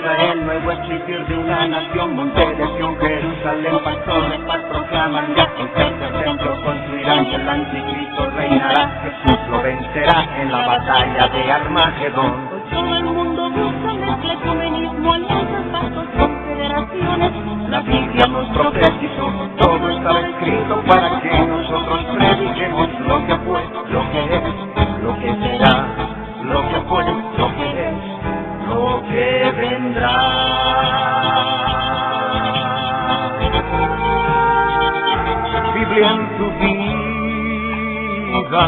Israel, nuevo existir de una nación. Monte de Sión, Jerusalén, pastor de paz proclaman ya. El tercer templo construirán y el anticristo reinará. Jesús lo vencerá en la batalla de Armagedón. Hoy todo el mundo busca mezcla ecumenismo, alianzas, pactos, confederaciones. La Biblia nos profetizó, todo estaba escrito para que nosotros prediquemos lo que fue, lo que es, lo que será, lo que fue, lo que es, lo que vendrá. Biblia en tu vida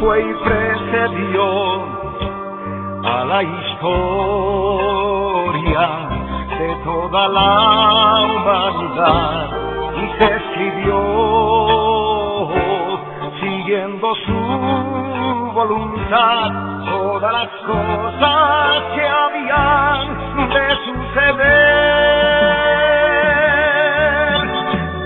fue y precedió a la historia de toda la humanidad y se escribió siguiendo su voluntad todas las cosas que habían de suceder.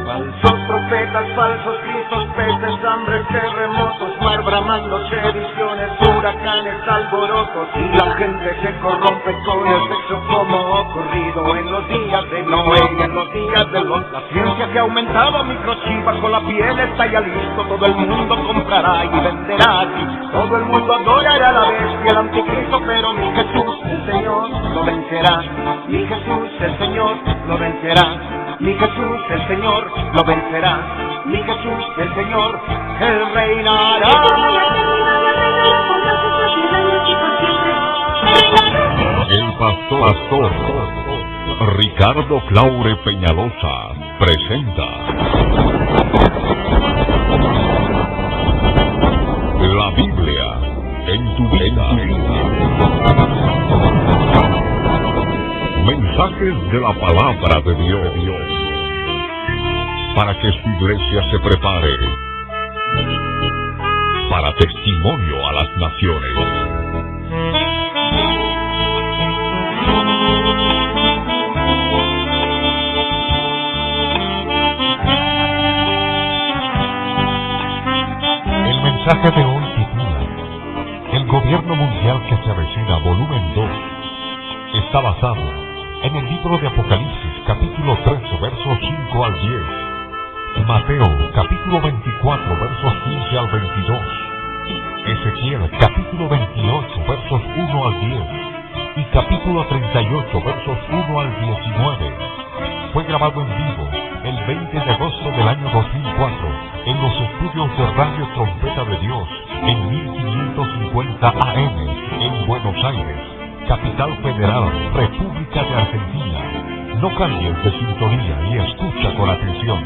Falsos profetas, falsos cristos, peces, hambre, terremotos, mar bramando, sediciones, huracanes, alborotos, y la gente se corrompe con el sexo como ocurrido en los días de Noé y en los días de Lot. La ciencia que ha aumentado, microchip bajo la piel está ya listo, todo el mundo comprará y venderá, y todo el mundo adorará a la bestia, el anticristo, pero mi Jesús, el Señor, lo vencerá. Mi Jesús, el Señor, lo vencerá. Mi Jesús, el Señor, lo vencerá. Mi Jesús, el Señor, Él reinará. El pastor Ricardo Claure Peñalosa presenta la Biblia en tu vida. Mensajes de la palabra de Dios para que su iglesia se prepare para testimonio a las naciones. El mensaje de hoy titula El gobierno mundial que se avecina, volumen 2. Está basado en el libro de Apocalipsis, capítulo 13, versos 5 al 10. Mateo, capítulo 24, versos 15 al 22. Ezequiel, capítulo 28, versos 1 al 10. Y capítulo 38, versos 1 al 19. Fue grabado en vivo el 20 de agosto del año 2004 en los estudios de Radio Trompeta de Dios en 1550 AM en Buenos Aires, Capital Federal, República de Argentina. No cambies de sintonía y escucha con atención.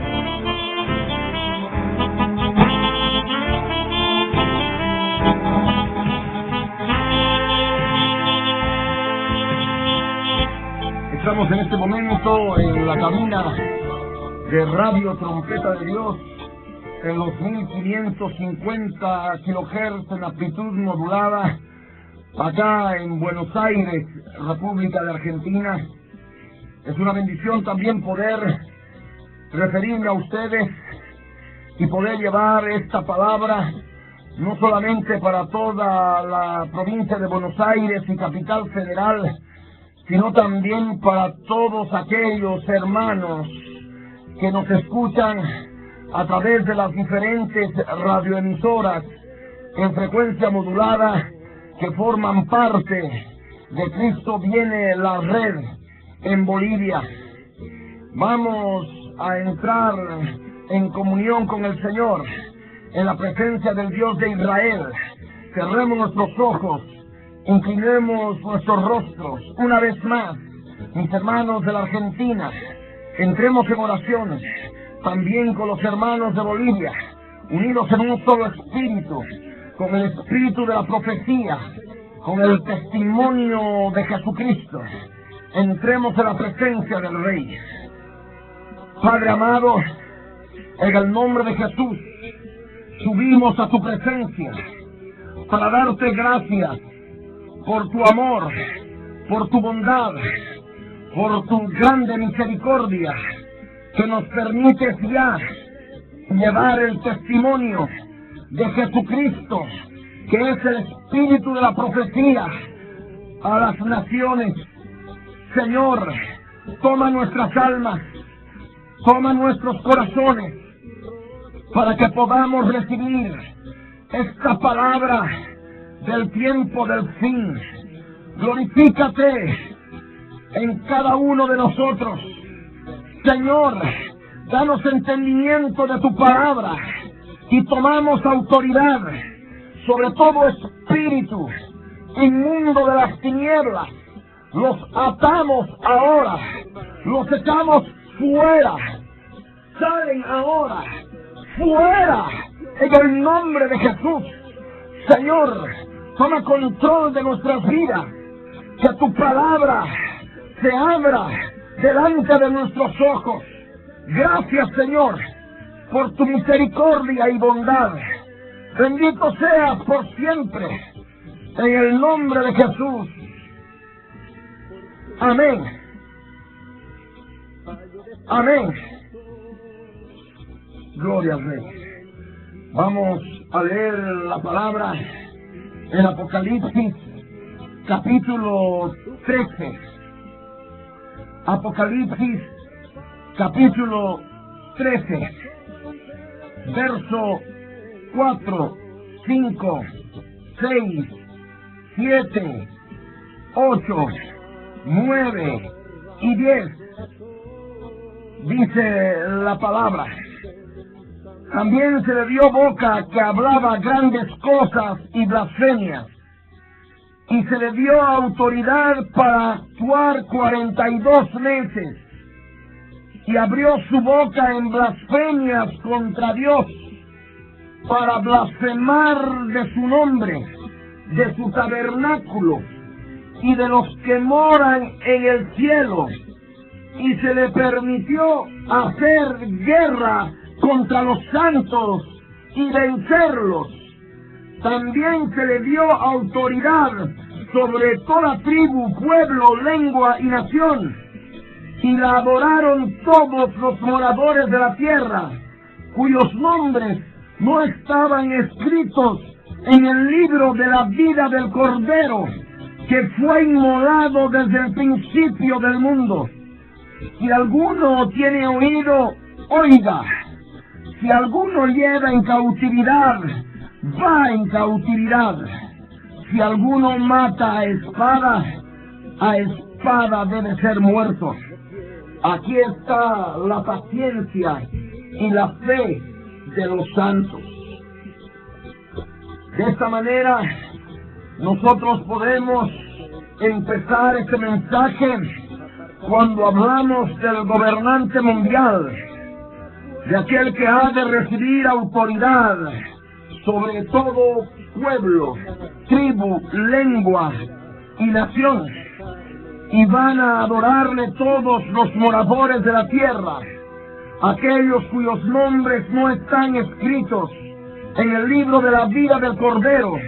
Estamos en este momento en la cabina de Radio Trompeta de Dios en los 1550 kHz en amplitud modulada, acá en Buenos Aires, República de Argentina. Es una bendición también poder referirme a ustedes y poder llevar esta palabra no solamente para toda la provincia de Buenos Aires y Capital Federal, sino también para todos aquellos hermanos que nos escuchan a través de las diferentes radioemisoras en frecuencia modulada que forman parte de Cristo Viene la Red en Bolivia. Vamos a entrar en comunión con el Señor, en la presencia del Dios de Israel. Cerremos nuestros ojos, inclinemos nuestros rostros una vez más, mis hermanos de la Argentina. Entremos en oraciones también con los hermanos de Bolivia, unidos en un solo espíritu, con el espíritu de la profecía, con el testimonio de Jesucristo. Entremos en la presencia del Rey. Padre amado, en el nombre de Jesús, subimos a tu presencia para darte gracias por tu amor, por tu bondad, por tu grande misericordia, que nos permites ya llevar el testimonio de Jesucristo, que es el espíritu de la profecía, a las naciones. Señor, toma nuestras almas, toma nuestros corazones, para que podamos recibir esta palabra del tiempo del fin. Glorifícate en cada uno de nosotros. Señor, danos entendimiento de tu palabra y tomamos autoridad sobre todo espíritu inmundo de las tinieblas. Los atamos ahora, los echamos fuera, salen ahora, fuera, en el nombre de Jesús. Señor, toma control de nuestras vidas, que tu palabra se abra delante de nuestros ojos. Gracias, Señor, por tu misericordia y bondad. Bendito seas por siempre, en el nombre de Jesús. Amén. Amén. Gloria al Rey. Vamos a leer la palabra en Apocalipsis, capítulo 13. Apocalipsis, capítulo 13, verso 4, 5, 6, 7, 8, 9 y 10. Dice la palabra: también se le dio boca que hablaba grandes cosas y blasfemias, y se le dio autoridad para actuar 42 meses, y abrió su boca en blasfemias contra Dios, para blasfemar de su nombre, de su tabernáculo y de los que moran en el cielo, y se le permitió hacer guerra contra los santos y vencerlos. También se le dio autoridad sobre toda tribu, pueblo, lengua y nación, y la adoraron todos los moradores de la tierra, cuyos nombres no estaban escritos en el libro de la vida del Cordero, que fue inmolado desde el principio del mundo. Si alguno tiene oído, oiga. Si alguno lleva en cautividad, va en cautividad. Si alguno mata a espada debe ser muerto. Aquí está la paciencia y la fe de los santos. De esta manera, nosotros podemos empezar este mensaje cuando hablamos del gobernante mundial, de aquel que ha de recibir autoridad sobre todo pueblo, tribu, lengua y nación, y van a adorarle todos los moradores de la tierra, aquellos cuyos nombres no están escritos en el libro de la vida del Cordero,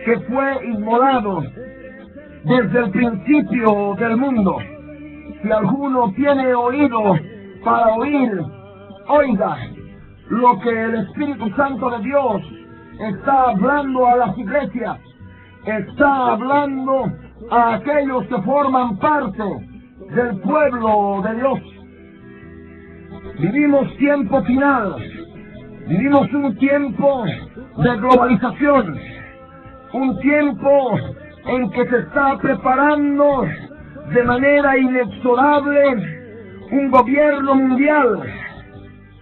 que fue inmolado desde el principio del mundo. Si alguno tiene oído para oír, oiga lo que el Espíritu Santo de Dios está hablando a las iglesias, está hablando a aquellos que forman parte del pueblo de Dios. Vivimos tiempo final, vivimos un tiempo de globalización, un tiempo en que se está preparando de manera inexorable un gobierno mundial,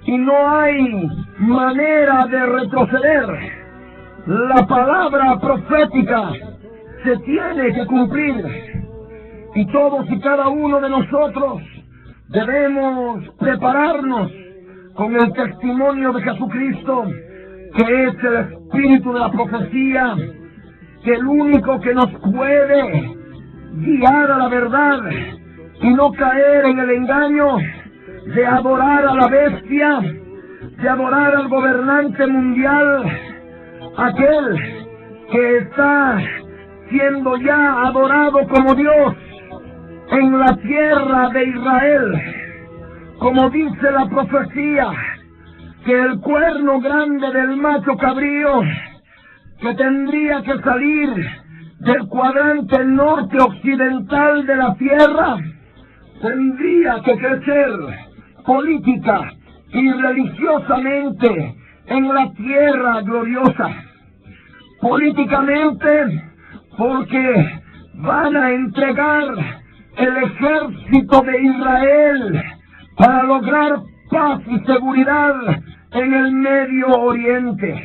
y no hay manera de retroceder. La palabra profética se tiene que cumplir, y todos y cada uno de nosotros debemos prepararnos con el testimonio de Jesucristo, que es el espíritu de la profecía, que el único que nos puede guiar a la verdad y no caer en el engaño de adorar a la bestia, de adorar al gobernante mundial, aquel que está siendo ya adorado como Dios en la tierra de Israel. Como dice la profecía, que el cuerno grande del macho cabrío, que tendría que salir del cuadrante norte occidental de la tierra, tendría que crecer política y religiosamente en la tierra gloriosa. Políticamente, porque van a entregar el ejército de Israel para lograr paz y seguridad en el Medio Oriente.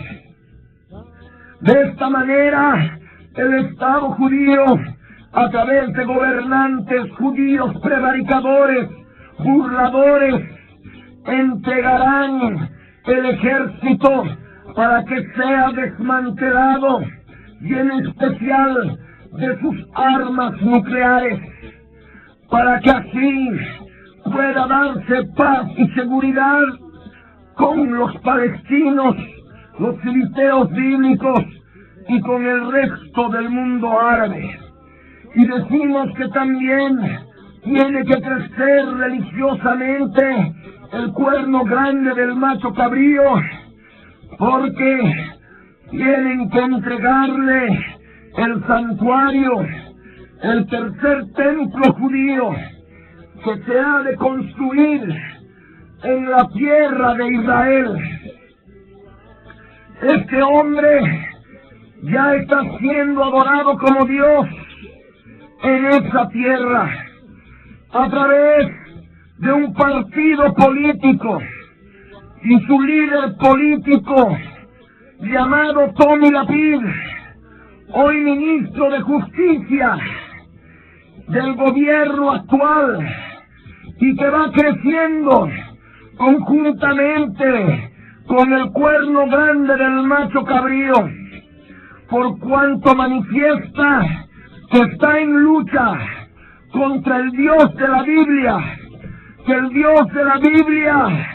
De esta manera, el Estado judío, a través de gobernantes judíos prevaricadores, burladores, entregarán el ejército para que sea desmantelado, y en especial de sus armas nucleares, para que así pueda darse paz y seguridad con los palestinos, los filisteos bíblicos y con el resto del mundo árabe. Y decimos que también tiene que crecer religiosamente el cuerno grande del macho cabrío, porque tienen que entregarle el santuario, el tercer templo judío que se ha de construir en la tierra de Israel. Este hombre ya está siendo adorado como Dios en esa tierra a través de un partido político, y su líder político llamado Tommy Lapid, hoy ministro de Justicia del gobierno actual, y que va creciendo conjuntamente con el cuerno grande del macho cabrío, por cuanto manifiesta que está en lucha contra el Dios de la Biblia, que el Dios de la Biblia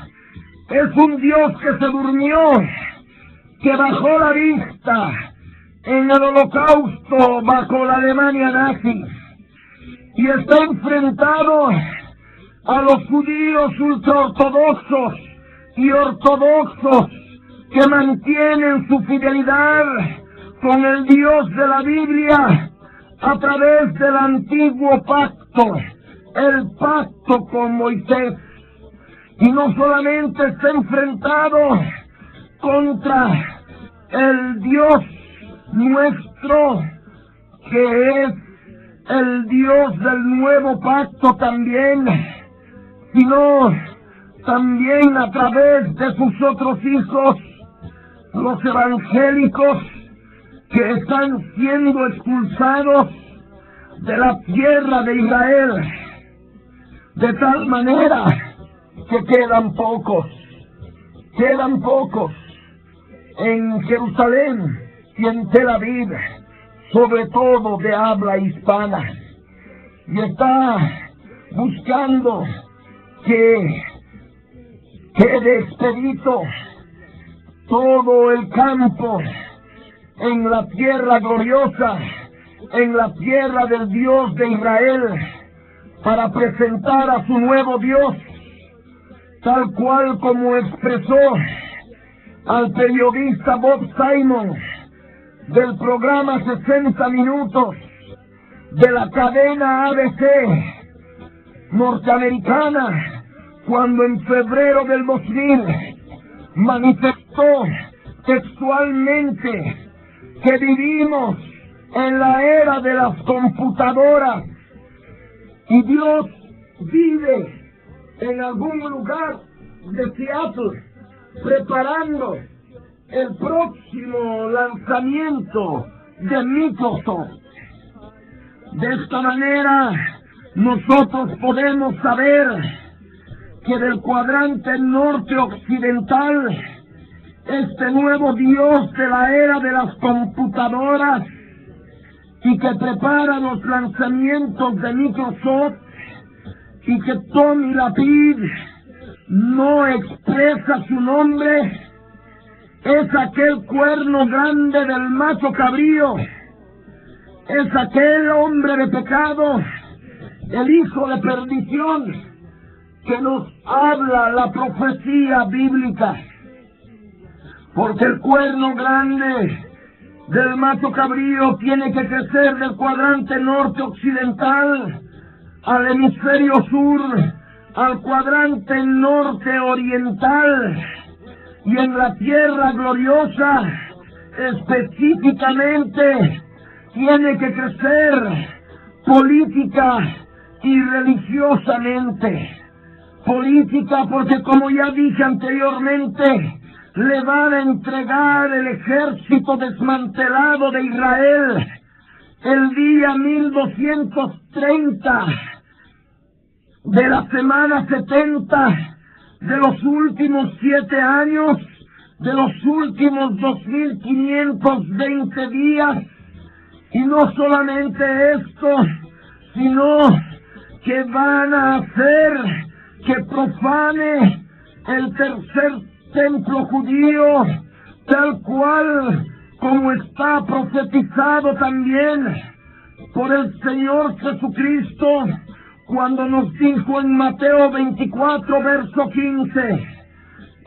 es un Dios que se durmió, que bajó la vista en el Holocausto bajo la Alemania nazi, y está enfrentado a los judíos ultraortodoxos y ortodoxos que mantienen su fidelidad con el Dios de la Biblia a través del antiguo pacto, el pacto con Moisés. Y no solamente está enfrentado contra el Dios nuestro, que es el Dios del nuevo pacto también, sino también a través de sus otros hijos, los evangélicos, que están siendo expulsados de la tierra de Israel, de tal manera que quedan pocos en Jerusalén y en Tel Aviv, sobre todo de habla hispana, y está buscando que quede expedito todo el campo en la tierra gloriosa, en la tierra del Dios de Israel, para presentar a su nuevo Dios, tal cual como expresó al periodista Bob Simon del programa 60 Minutos de la cadena ABC norteamericana, cuando en febrero del 2000 manifestó textualmente que vivimos en la era de las computadoras y Dios vive en algún lugar de Seattle preparando el próximo lanzamiento de Microsoft. De esta manera nosotros podemos saber que del cuadrante norte occidental, este nuevo Dios de la era de las computadoras y que prepara los lanzamientos de Microsoft, y que Tommy Lapid no expresa su nombre, es aquel cuerno grande del macho cabrío, es aquel hombre de pecado, el hijo de perdición, que nos habla la profecía bíblica. Porque el cuerno grande del macho cabrío tiene que crecer del cuadrante norte occidental al hemisferio sur, al cuadrante norte oriental, y en la tierra gloriosa específicamente tiene que crecer política y religiosamente. Política porque, como ya dije anteriormente, le van a entregar el ejército desmantelado de Israel el día 1230 de la semana 70 de los últimos 7 años, de los últimos 2520 días. Y no solamente esto, sino que van a hacer que profane el tercer templo judío, tal cual como está profetizado también por el Señor Jesucristo cuando nos dijo en Mateo 24, verso 15: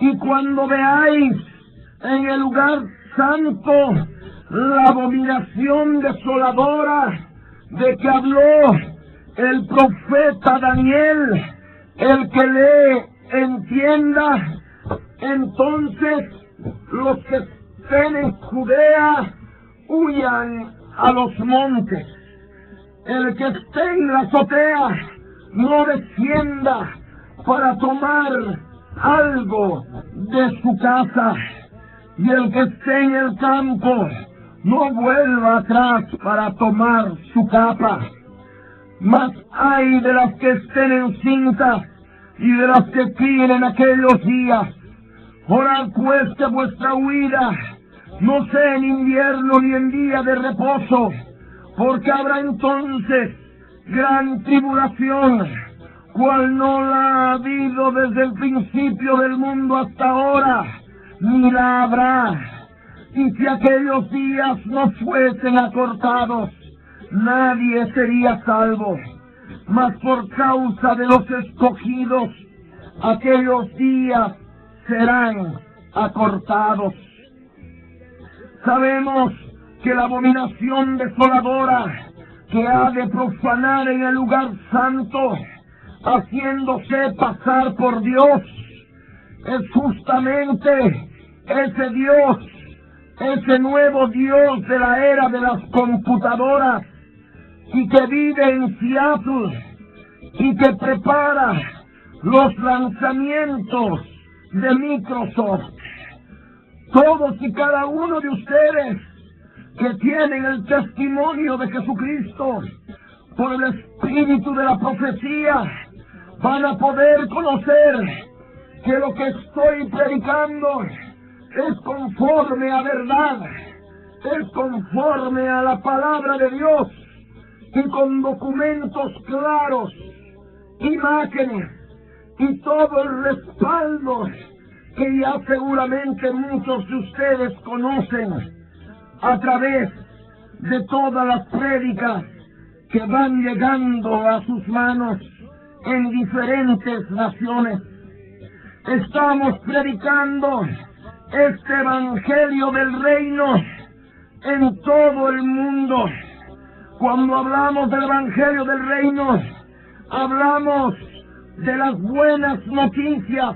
y cuando veáis en el lugar santo la abominación desoladora de que habló el profeta Daniel, el que lee entienda, entonces los que estén en Judea huyan a los montes. El que esté en la azotea no descienda para tomar algo de su casa, y el que esté en el campo no vuelva atrás para tomar su capa. Mas ay de las que estén encintas y de las que críen en aquellos días. Orad pues que vuestra huida no sea en invierno ni en día de reposo, porque habrá entonces gran tribulación, cual no la ha habido desde el principio del mundo hasta ahora, ni la habrá. Y si aquellos días no fuesen acortados, nadie sería salvo. Mas por causa de los escogidos, aquellos días serán acortados. Sabemos que la abominación desoladora que ha de profanar en el lugar santo, haciéndose pasar por Dios, es justamente ese Dios, ese nuevo Dios de la era de las computadoras, y que vive en Seattle y que prepara los lanzamientos de Microsoft. Todos y cada uno de ustedes que tienen el testimonio de Jesucristo por el espíritu de la profecía van a poder conocer que lo que estoy predicando es conforme a verdad, es conforme a la palabra de Dios, y con documentos claros, imágenes y todo el respaldo que ya seguramente muchos de ustedes conocen a través de todas las prédicas que van llegando a sus manos en diferentes naciones. Estamos predicando este evangelio del reino en todo el mundo. Cuando hablamos del evangelio del reino, hablamos de las buenas noticias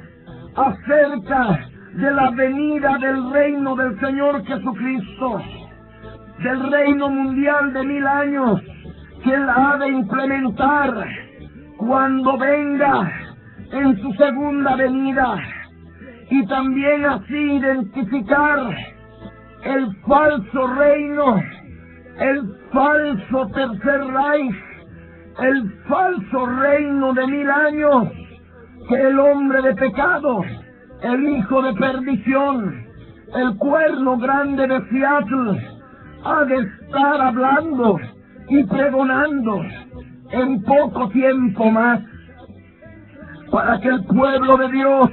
acerca de la venida del reino del Señor Jesucristo, del reino mundial de 1000 años que Él ha de implementar cuando venga en su segunda venida, y también así identificar el falso reino, el falso tercer Reich, el falso reino de 1000 años que el hombre de pecado, el hijo de perdición, el cuerno grande de Seattle ha de estar hablando y pregonando en poco tiempo más, para que el pueblo de Dios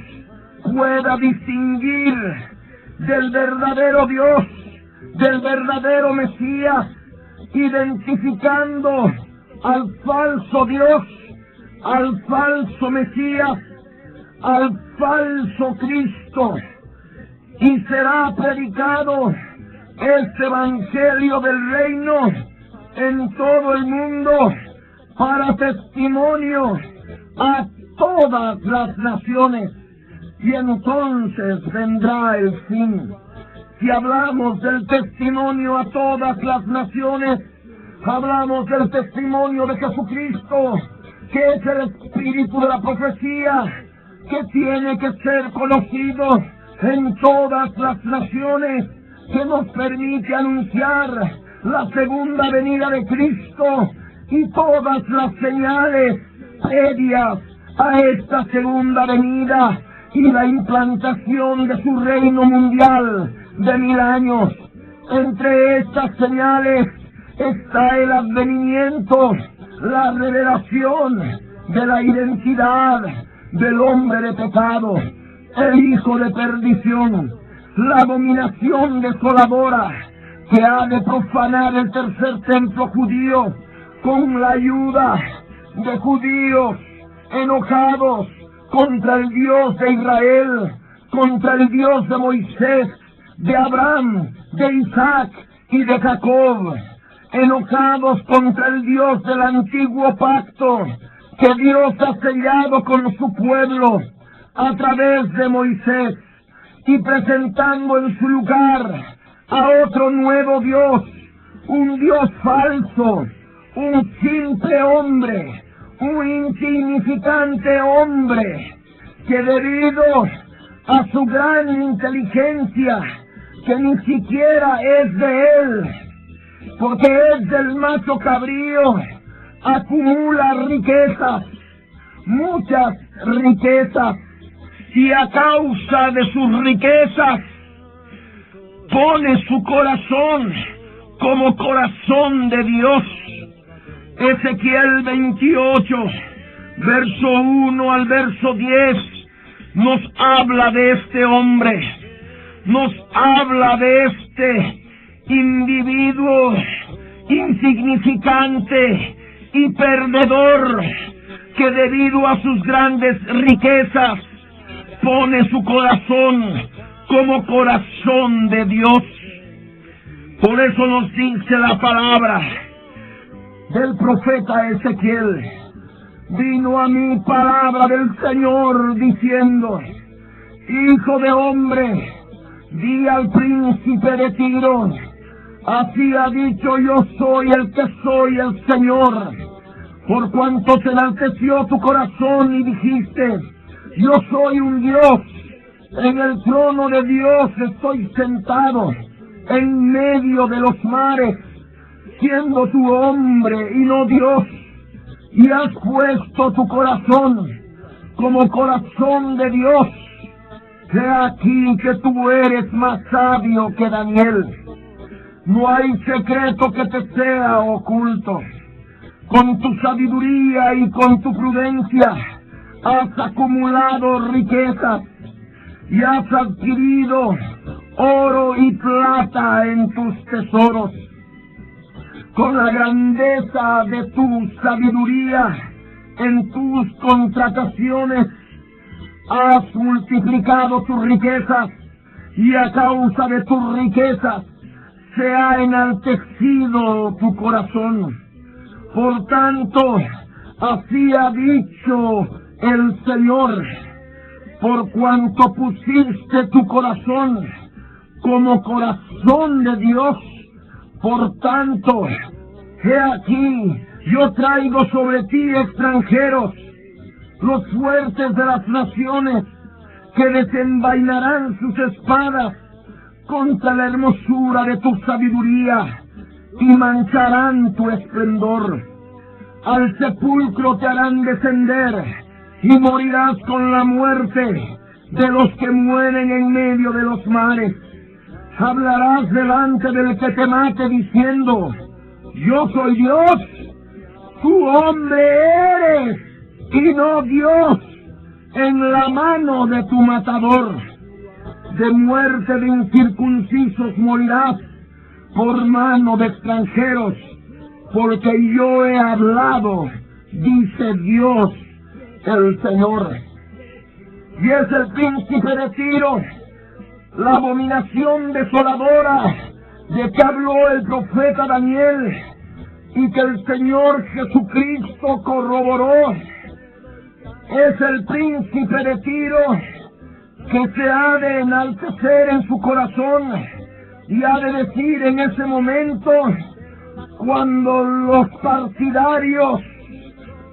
pueda distinguir del verdadero Dios, del verdadero Mesías, identificando al falso Dios, al falso Mesías, al falso Cristo. Y será predicado este evangelio del reino en todo el mundo para testimonio a todas las naciones, y entonces vendrá el fin. Si hablamos del testimonio a todas las naciones, hablamos del testimonio de Jesucristo, que es el espíritu de la profecía, que tiene que ser conocido en todas las naciones, que nos permite anunciar la segunda venida de Cristo y todas las señales previas a esta segunda venida y la implantación de su reino mundial de 1000 años. Entre estas señales está el advenimiento, la revelación de la identidad del hombre de pecado, el hijo de perdición, la abominación desoladora que ha de profanar el tercer templo judío con la ayuda de judíos enojados contra el Dios de Israel, contra el Dios de Moisés, de Abraham, de Isaac y de Jacob, enojados contra el Dios del antiguo pacto que Dios ha sellado con su pueblo a través de Moisés, y presentando en su lugar a otro nuevo Dios, un Dios falso, un simple hombre, un insignificante hombre, que debido a su gran inteligencia, que ni siquiera es de él, porque es del macho cabrío, acumula riquezas, muchas riquezas, y a causa de sus riquezas pone su corazón como corazón de Dios. Ezequiel 28, verso 1 al verso 10, nos habla de este hombre, nos habla de este individuo insignificante y perdedor, que debido a sus grandes riquezas pone su corazón como corazón de Dios. Por eso nos dice la palabra del profeta Ezequiel: vino a mí palabra del Señor diciendo, hijo de hombre, di al príncipe de Tiro, así ha dicho: yo soy el que soy el Señor, por cuanto se enalteció tu corazón y dijiste, yo soy un Dios, en el trono de Dios estoy sentado, en medio de los mares, siendo tu hombre y no Dios, y has puesto tu corazón como corazón de Dios. He aquí que tú eres más sabio que Daniel. No hay secreto que te sea oculto. Con tu sabiduría y con tu prudencia has acumulado riquezas y has adquirido oro y plata en tus tesoros. Con la grandeza de tu sabiduría en tus contrataciones has multiplicado tus riquezas, y a causa de tus riquezas se ha enaltecido tu corazón. Por tanto, así ha dicho el Señor: por cuanto pusiste tu corazón como corazón de Dios, por tanto, he aquí, yo traigo sobre ti extranjeros, los fuertes de las naciones, que desenvainarán sus espadas contra la hermosura de tu sabiduría y mancharán tu esplendor. Al sepulcro te harán descender y morirás con la muerte de los que mueren en medio de los mares. Hablarás delante del que te mate diciendo: yo soy Dios, tú hombre eres y no Dios, en la mano de tu matador. De muerte de incircuncisos morirás por mano de extranjeros, porque yo he hablado, dice Dios el Señor. Y es el príncipe de Tiro, la abominación desoladora de que habló el profeta Daniel, y que el Señor Jesucristo corroboró. Es el príncipe de Tiro que se ha de enaltecer en su corazón y ha de decir en ese momento, cuando los partidarios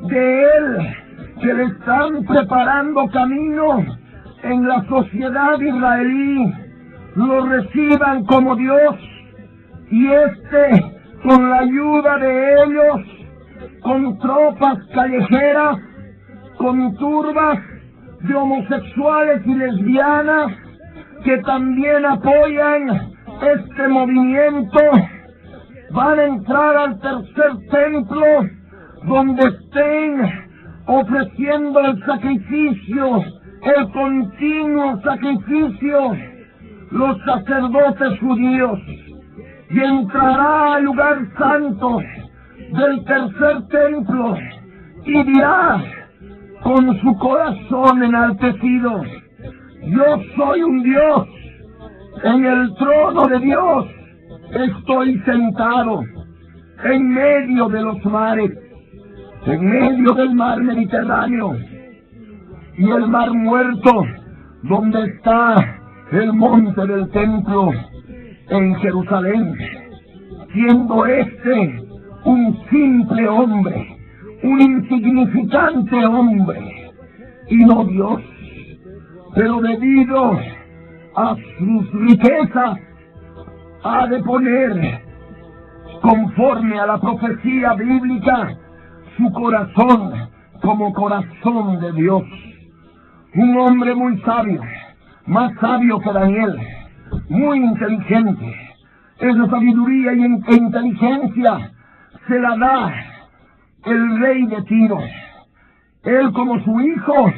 de él, que le están preparando camino en la sociedad israelí, lo reciban como Dios, y con la ayuda de ellos, con tropas callejeras, con turbas de homosexuales y lesbianas que también apoyan este movimiento, van a entrar al tercer templo, donde estén ofreciendo el sacrificio, el continuo sacrificio, los sacerdotes judíos, y entrará al lugar santo del tercer templo y dirá con su corazón enaltecido: yo soy un Dios, en el trono de Dios estoy sentado, en medio de los mares, en medio del mar Mediterráneo y el mar Muerto, donde está el monte del templo en Jerusalén, siendo un simple hombre, un insignificante hombre, y no Dios, pero debido a sus riquezas ha de poner, conforme a la profecía bíblica, su corazón como corazón de Dios. Un hombre muy sabio, más sabio que Daniel, muy inteligente. Esa sabiduría y inteligencia se la da el rey de Tiro. Él, como su hijo,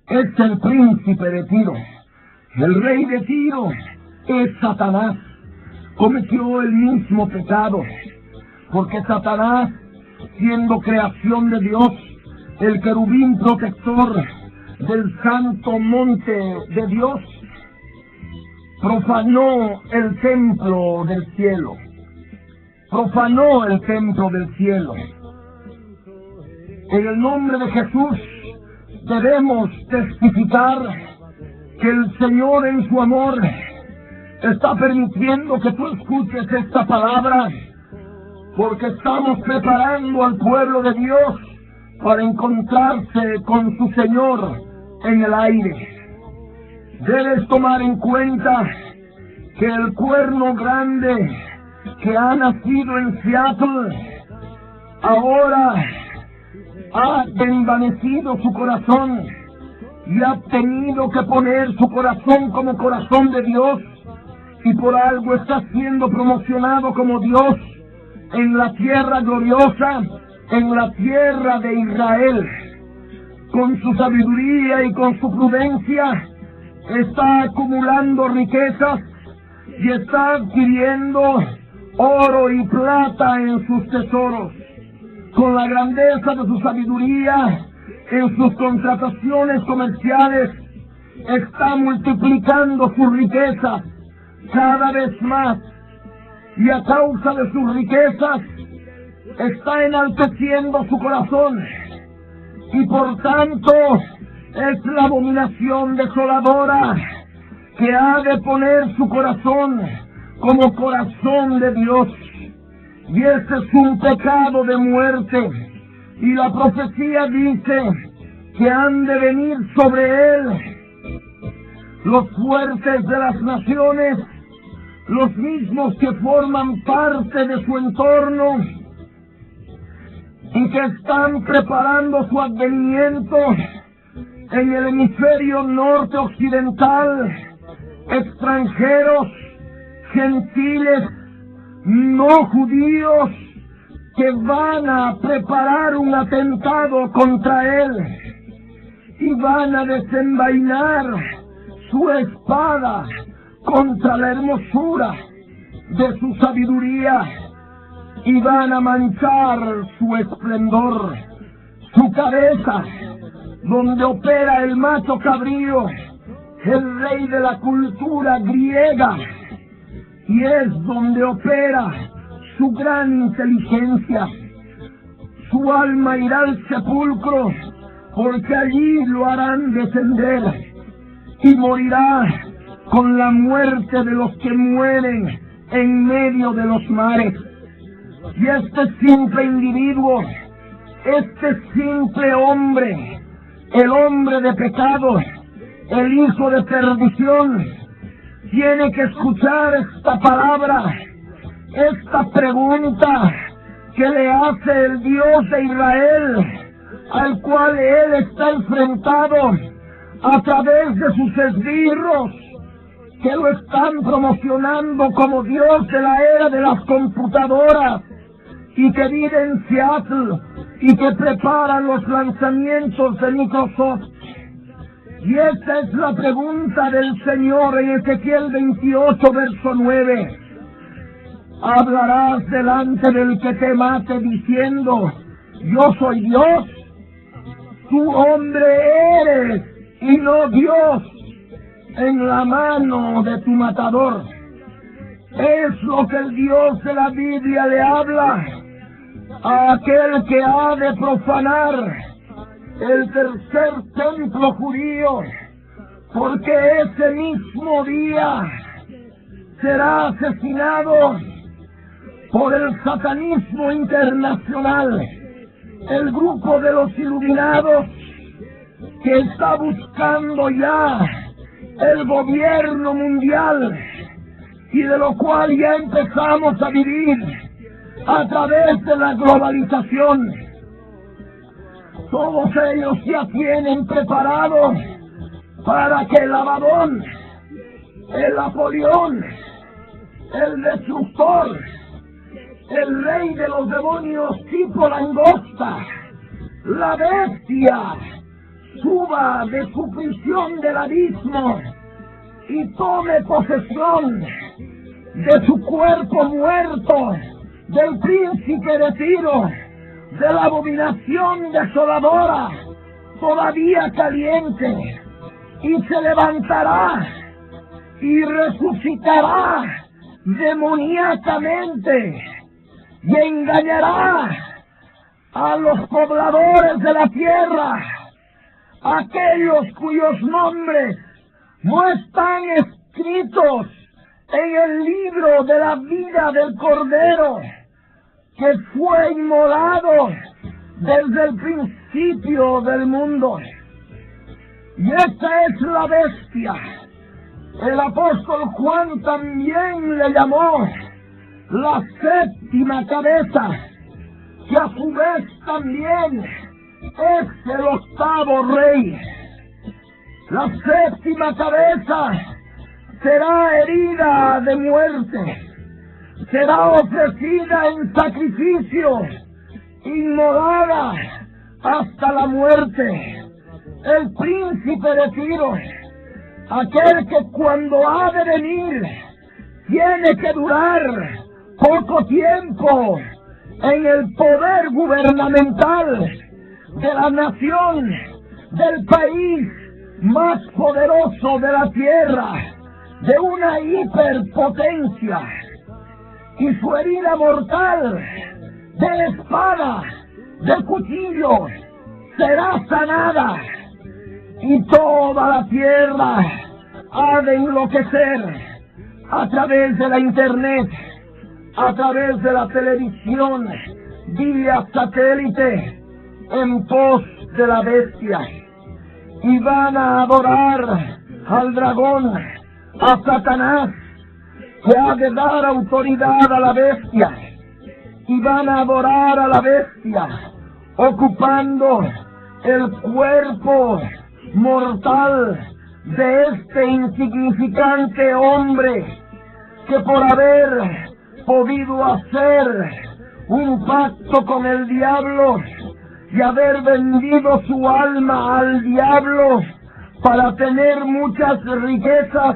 es el príncipe de Tiro. El rey de Tiro es Satanás. Cometió el mismo pecado, porque Satanás, siendo creación de Dios, el querubín protector del santo monte de Dios, profanó el templo del cielo. Profanó el templo del cielo. En el nombre de Jesús debemos testificar que el Señor, en su amor, está permitiendo que tú escuches esta palabra, porque estamos preparando al pueblo de Dios para encontrarse con su Señor en el aire. Debes tomar en cuenta que el cuerno grande que ha nacido en Seattle ahora ha envanecido su corazón y ha tenido que poner su corazón como corazón de Dios, y por algo está siendo promocionado como Dios en la tierra gloriosa, en la tierra de Israel. Con su sabiduría y con su prudencia está acumulando riquezas y está adquiriendo oro y plata en sus tesoros. Con la grandeza de su sabiduría en sus contrataciones comerciales está multiplicando sus riquezas cada vez más, y a causa de sus riquezas está enalteciendo su corazón, y por tanto es la abominación desoladora que ha de poner su corazón como corazón de Dios. Y este es un pecado de muerte, y la profecía dice que han de venir sobre él los fuertes de las naciones, los mismos que forman parte de su entorno y que están preparando su advenimiento en el hemisferio norte occidental, extranjeros, gentiles, no judíos, que van a preparar un atentado contra él y van a desenvainar su espada contra la hermosura de su sabiduría y van a manchar su esplendor, su cabeza, donde opera el macho cabrío, el rey de la cultura griega, y es donde opera su gran inteligencia. su alma irá al sepulcro, porque allí lo harán descender, y morirá con la muerte de los que mueren en medio de los mares. Y este simple individuo, este simple hombre, el hombre de pecado, el hijo de perdición, tiene que escuchar esta palabra, esta pregunta que le hace el Dios de Israel, al cual él está enfrentado a través de sus esbirros, que lo están promocionando como Dios de la era de las computadoras, y que vive en Seattle, y que preparan los lanzamientos de Microsoft. Y esta es la pregunta del Señor en Ezequiel 28, verso 9. ¿Hablarás delante del que te mate diciendo, yo soy Dios? Tú hombre eres y no Dios en la mano de tu matador. Es lo que el Dios de la Biblia le habla a aquel que ha de profanar el tercer templo judío, porque ese mismo día será asesinado por el satanismo internacional, el grupo de los iluminados que está buscando ya el gobierno mundial, y de lo cual ya empezamos a vivir a través de la globalización. Todos ellos ya tienen preparado para que el Abadón, el Apolión, el destructor, el rey de los demonios tipo langosta, la bestia, suba de su prisión del abismo y tome posesión de su cuerpo muerto, del príncipe de Tiro, de la abominación desoladora, todavía caliente, y se levantará y resucitará demoníacamente y engañará a los pobladores de la tierra, aquellos cuyos nombres no están escritos en el libro de la vida del Cordero, que fue inmolado desde el principio del mundo. Y esta es la bestia. El apóstol Juan también le llamó la séptima cabeza, que a su vez también es el octavo rey. La séptima cabeza será herida de muerte, será ofrecida en sacrificio, inmolada hasta la muerte. El príncipe de Tiro, aquel que cuando ha de venir tiene que durar poco tiempo en el poder gubernamental de la nación, del país más poderoso de la tierra, de una hiperpotencia, y su herida mortal de espada, de cuchillo, será sanada, y toda la tierra ha de enloquecer a través de la internet, a través de la televisión, vía satélite, en pos de la bestia, y van a adorar al dragón, a Satanás, que ha de dar autoridad a la bestia, y van a adorar a la bestia, ocupando el cuerpo mortal de este insignificante hombre, que por haber podido hacer un pacto con el diablo y haber vendido su alma al diablo para tener muchas riquezas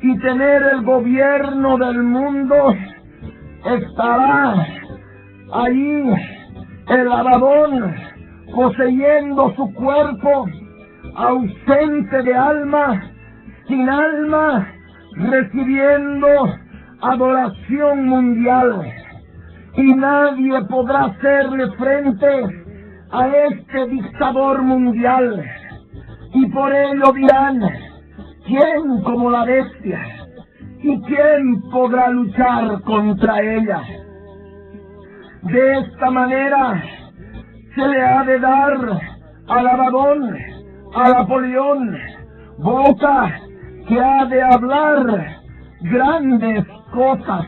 y tener el gobierno del mundo, estará allí el Abadón poseyendo su cuerpo, ausente de alma, sin alma, recibiendo adoración mundial. y nadie podrá hacerle frente a este dictador mundial. Y por ello dirán: ¿quién como la bestia? ¿Y quién podrá luchar contra ella? De esta manera se le ha de dar al Abadón, a Napoleón, boca que ha de hablar grandes cosas,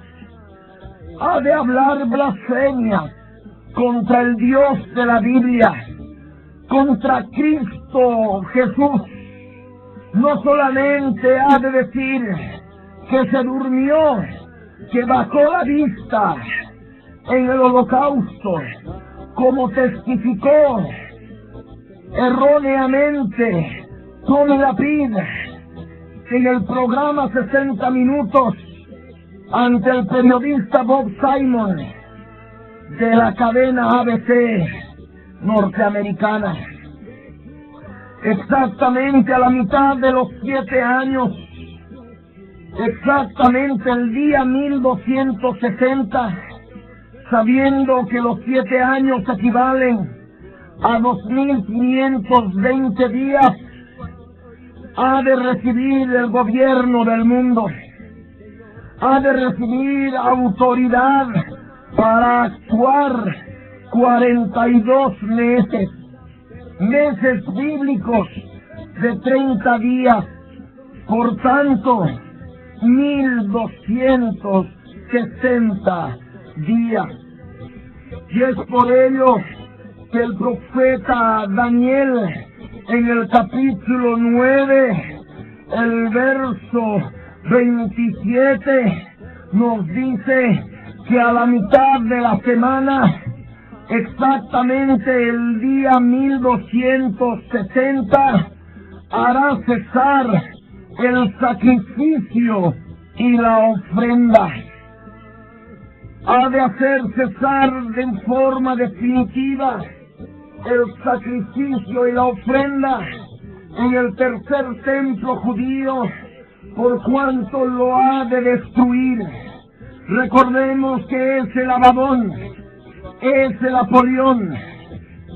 ha de hablar blasfemias contra el Dios de la Biblia, contra Cristo Jesús. No solamente ha de decir que se durmió, que bajó la vista en el holocausto, como testificó erróneamente Tommy Lapid en el programa 60 Minutos ante el periodista Bob Simon de la cadena ABC norteamericana. Exactamente a la mitad de los 7 años, exactamente el día 1260, sabiendo que los 7 años equivalen a 2520 días, ha de recibir el gobierno del mundo, ha de recibir autoridad para actuar 42 meses bíblicos de 30 días, por tanto 1260 días. Y es por ello que el profeta Daniel, en el capítulo 9, el verso 27, nos dice que a la mitad de la semana, exactamente el día 1260, hará cesar el sacrificio y la ofrenda. Ha de hacer cesar de forma definitiva el sacrificio y la ofrenda en el tercer templo judío, por cuanto lo ha de destruir. Recordemos que es el Abadón, es el Napoleón,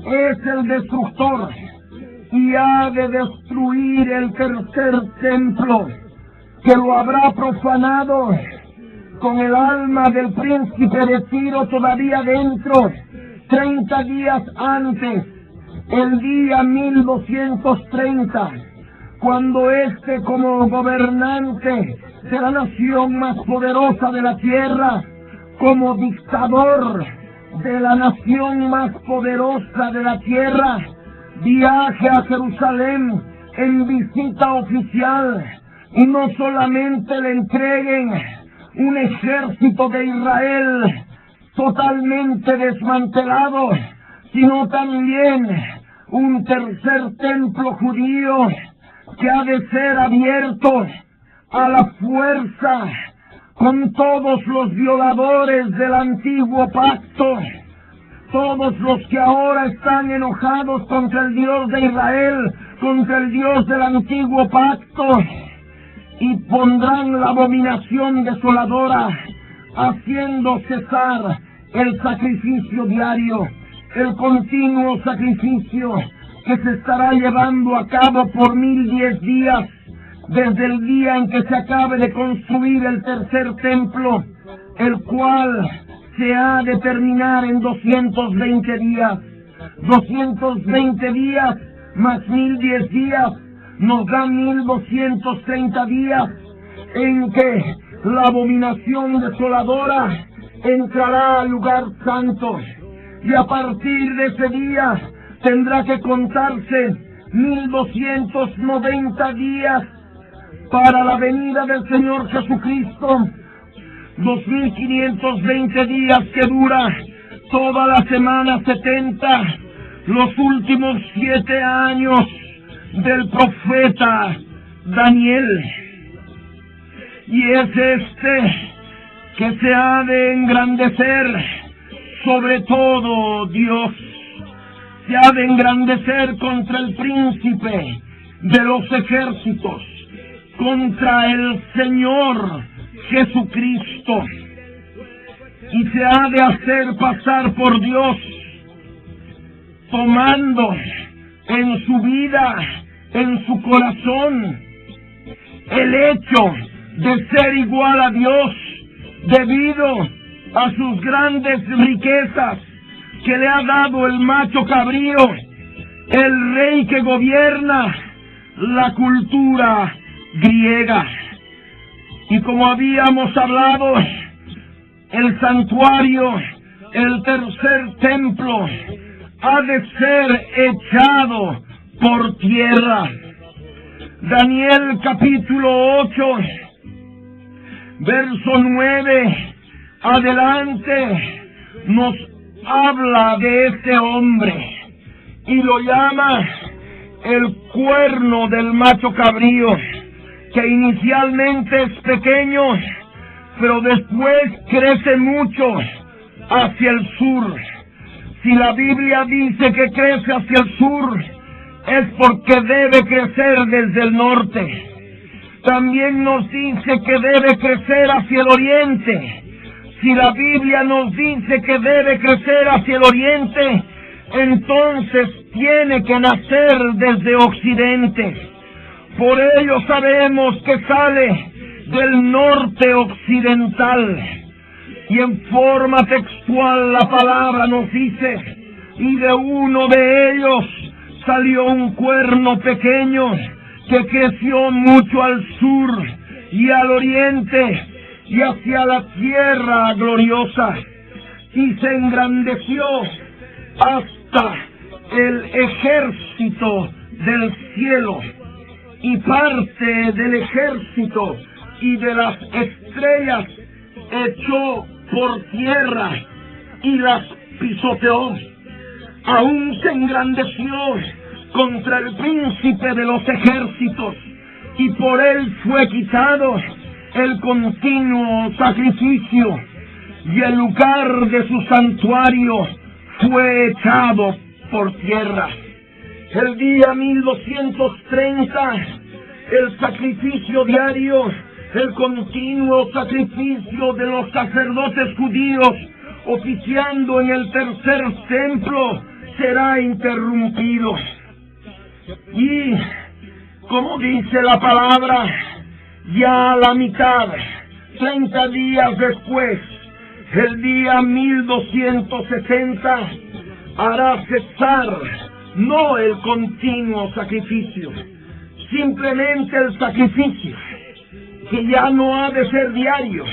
es el destructor, y ha de destruir el tercer templo, que lo habrá profanado con el alma del príncipe de Tiro todavía dentro, 30 días antes, el día 1230, cuando éste, como gobernante de la nación más poderosa de la tierra, como dictador de la nación más poderosa de la tierra, viaje a Jerusalén en visita oficial, y no solamente le entreguen un ejército de Israel totalmente desmantelado, sino también un tercer templo judío que ha de ser abierto a la fuerza con todos los violadores del antiguo pacto, todos los que ahora están enojados contra el Dios de Israel, contra el Dios del antiguo pacto, y pondrán la abominación desoladora, haciendo cesar el sacrificio diario, el continuo sacrificio que se estará llevando a cabo por 1010 días, desde el día en que se acabe de construir el tercer templo, el cual se ha de terminar en 220 días. 220 días más 1010 días nos dan 1230 días en que la abominación desoladora entrará al lugar santo, y a partir de ese día tendrá que contarse 1290 días para la venida del Señor Jesucristo, 2520 días que dura toda la semana 70, los últimos 7 años del profeta Daniel. Y es este que se ha de engrandecer sobre todo Dios, se ha de engrandecer contra el príncipe de los ejércitos, contra el Señor Jesucristo. y se ha de hacer pasar por Dios, tomando en su vida, en su corazón, el hecho de ser igual a Dios debido a sus grandes riquezas que le ha dado el macho cabrío, el rey que gobierna la cultura griega. Y como habíamos hablado, el santuario, el tercer templo, ha de ser echado por tierra. Daniel capítulo 8, verso 9, adelante, nos habla de este hombre y lo llama el cuerno del macho cabrío, que inicialmente es pequeño, pero después crece mucho hacia el sur. Si la Biblia dice que crece hacia el sur, es porque debe crecer desde el norte. También nos dice que debe crecer hacia el oriente. Si la Biblia nos dice que debe crecer hacia el oriente, entonces tiene que nacer desde occidente. Por ello sabemos que sale del norte occidental. Y en forma textual la palabra nos dice, y de uno de ellos salió un cuerno pequeño que creció mucho al sur y al oriente y hacia la tierra gloriosa, y se engrandeció hasta el ejército del cielo, y parte del ejército y de las estrellas echó por tierra y las pisoteó. Aún se engrandeció contra el príncipe de los ejércitos, y por él fue quitado el continuo sacrificio, y el lugar de su santuario fue echado por tierra. El día 1230, el sacrificio diario, el continuo sacrificio de los sacerdotes judíos oficiando en el tercer templo será interrumpido. Y, como dice la palabra, ya a la mitad, 30 días después, el día 1260, hará cesar no el continuo sacrificio, simplemente el sacrificio, que ya no ha de ser diario,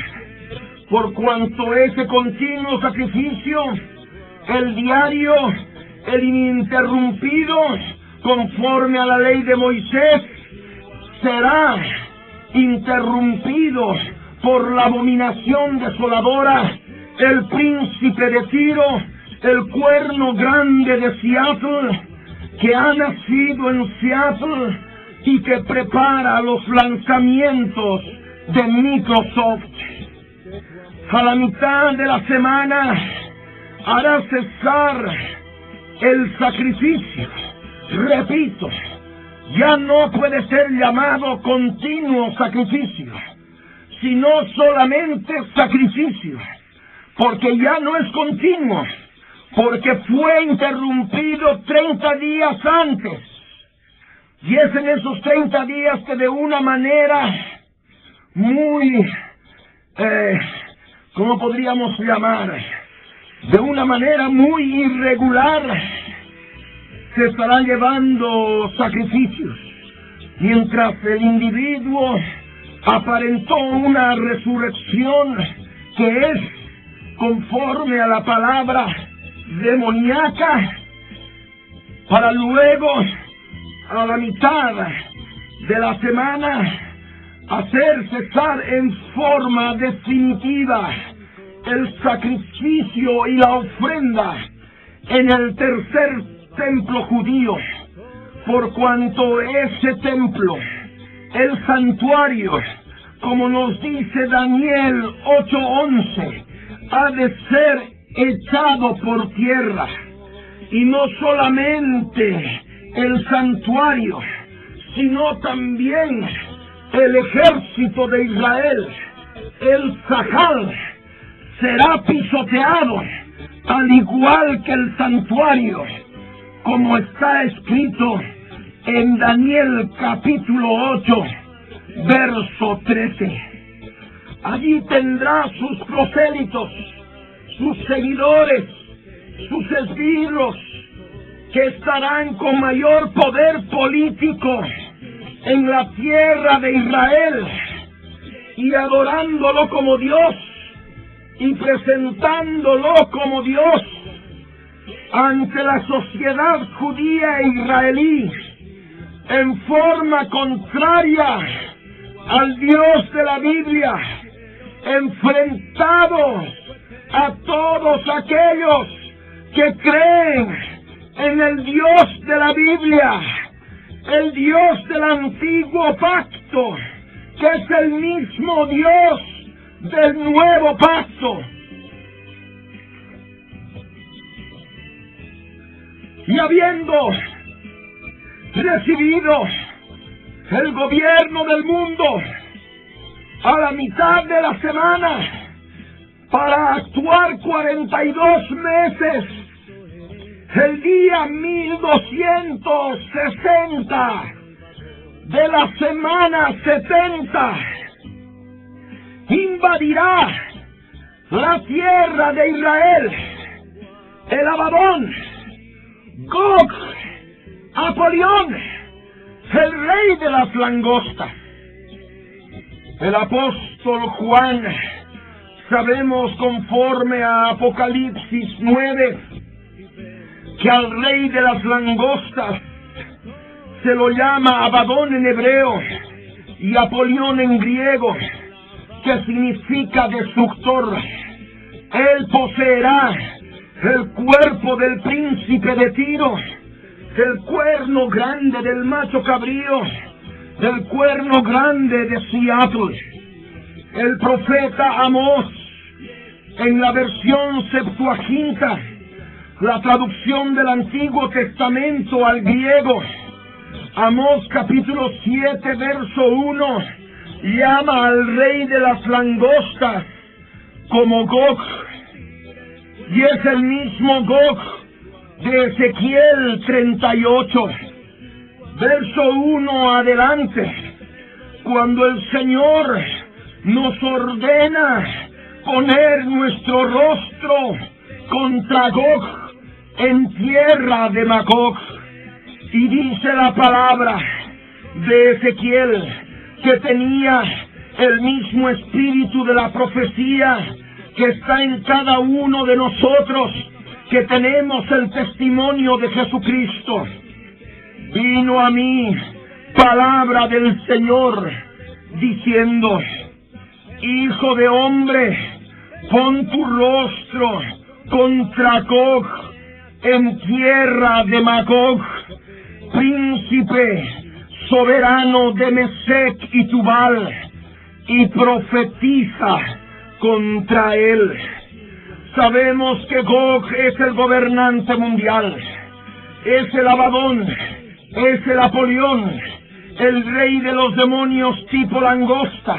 por cuanto ese continuo sacrificio, el diario, el ininterrumpido, conforme a la ley de Moisés, será interrumpido por la abominación desoladora, el príncipe de Tiro, el cuerno grande de Seattle, que ha nacido en Seattle y que prepara los lanzamientos de Microsoft. A la mitad de la semana hará cesar el sacrificio. Repito, ya no puede ser llamado continuo sacrificio, sino solamente sacrificio, porque ya no es continuo, porque fue interrumpido 30 días antes. Y es en esos 30 días que de una manera muy, ¿cómo podríamos llamar? De una manera muy irregular se estarán llevando sacrificios, mientras el individuo aparentó una resurrección que es conforme a la palabra demoníaca, para luego a la mitad de la semana hacer cesar en forma definitiva el sacrificio y la ofrenda en el tercer templo judío, por cuanto ese templo, el santuario, como nos dice Daniel 8:11, ha de ser echado por tierra. Y no solamente el santuario, sino también el ejército de Israel, el Zahal, será pisoteado, al igual que el santuario, como está escrito en Daniel capítulo 8, verso 13. Allí tendrá sus prosélitos, sus seguidores, sus esbirros, que estarán con mayor poder político en la tierra de Israel y adorándolo como Dios y presentándolo como Dios ante la sociedad judía e israelí en forma contraria al Dios de la Biblia, enfrentado a todos aquellos que creen en el Dios de la Biblia, el Dios del antiguo pacto, que es el mismo Dios del nuevo pacto. Y habiendo recibido el gobierno del mundo a la mitad de la semana para actuar 42 meses, el día 1260 de la semana 70, invadirá la tierra de Israel el Abadón, Gog, Apolión, el rey de las langostas. El apóstol Juan, sabemos conforme a Apocalipsis 9, que al rey de las langostas se lo llama Abadón en hebreo y Apolión en griego, que significa destructor. Él poseerá el cuerpo del príncipe de Tiro, el cuerno grande del macho cabrío, el cuerno grande de Seattle. El profeta Amós, en la versión Septuaginta, la traducción del Antiguo Testamento al griego, Amós capítulo 7, verso 1, llama al rey de las langostas como Gog, y es el mismo Gog de Ezequiel 38, verso 1 adelante, cuando el Señor nos ordena poner nuestro rostro contra Gog en tierra de Magog. Y dice la palabra de Ezequiel que tenía el mismo espíritu de la profecía que está en cada uno de nosotros, que tenemos el testimonio de Jesucristo. Vino a mí palabra del Señor diciendo: Hijo de hombre, pon tu rostro contra Gog en tierra de Magog, príncipe soberano de Mesec y Tubal, y profetiza contra él. Sabemos que Gog es el gobernante mundial, es el Abadón, es el Apolión, el rey de los demonios tipo langosta,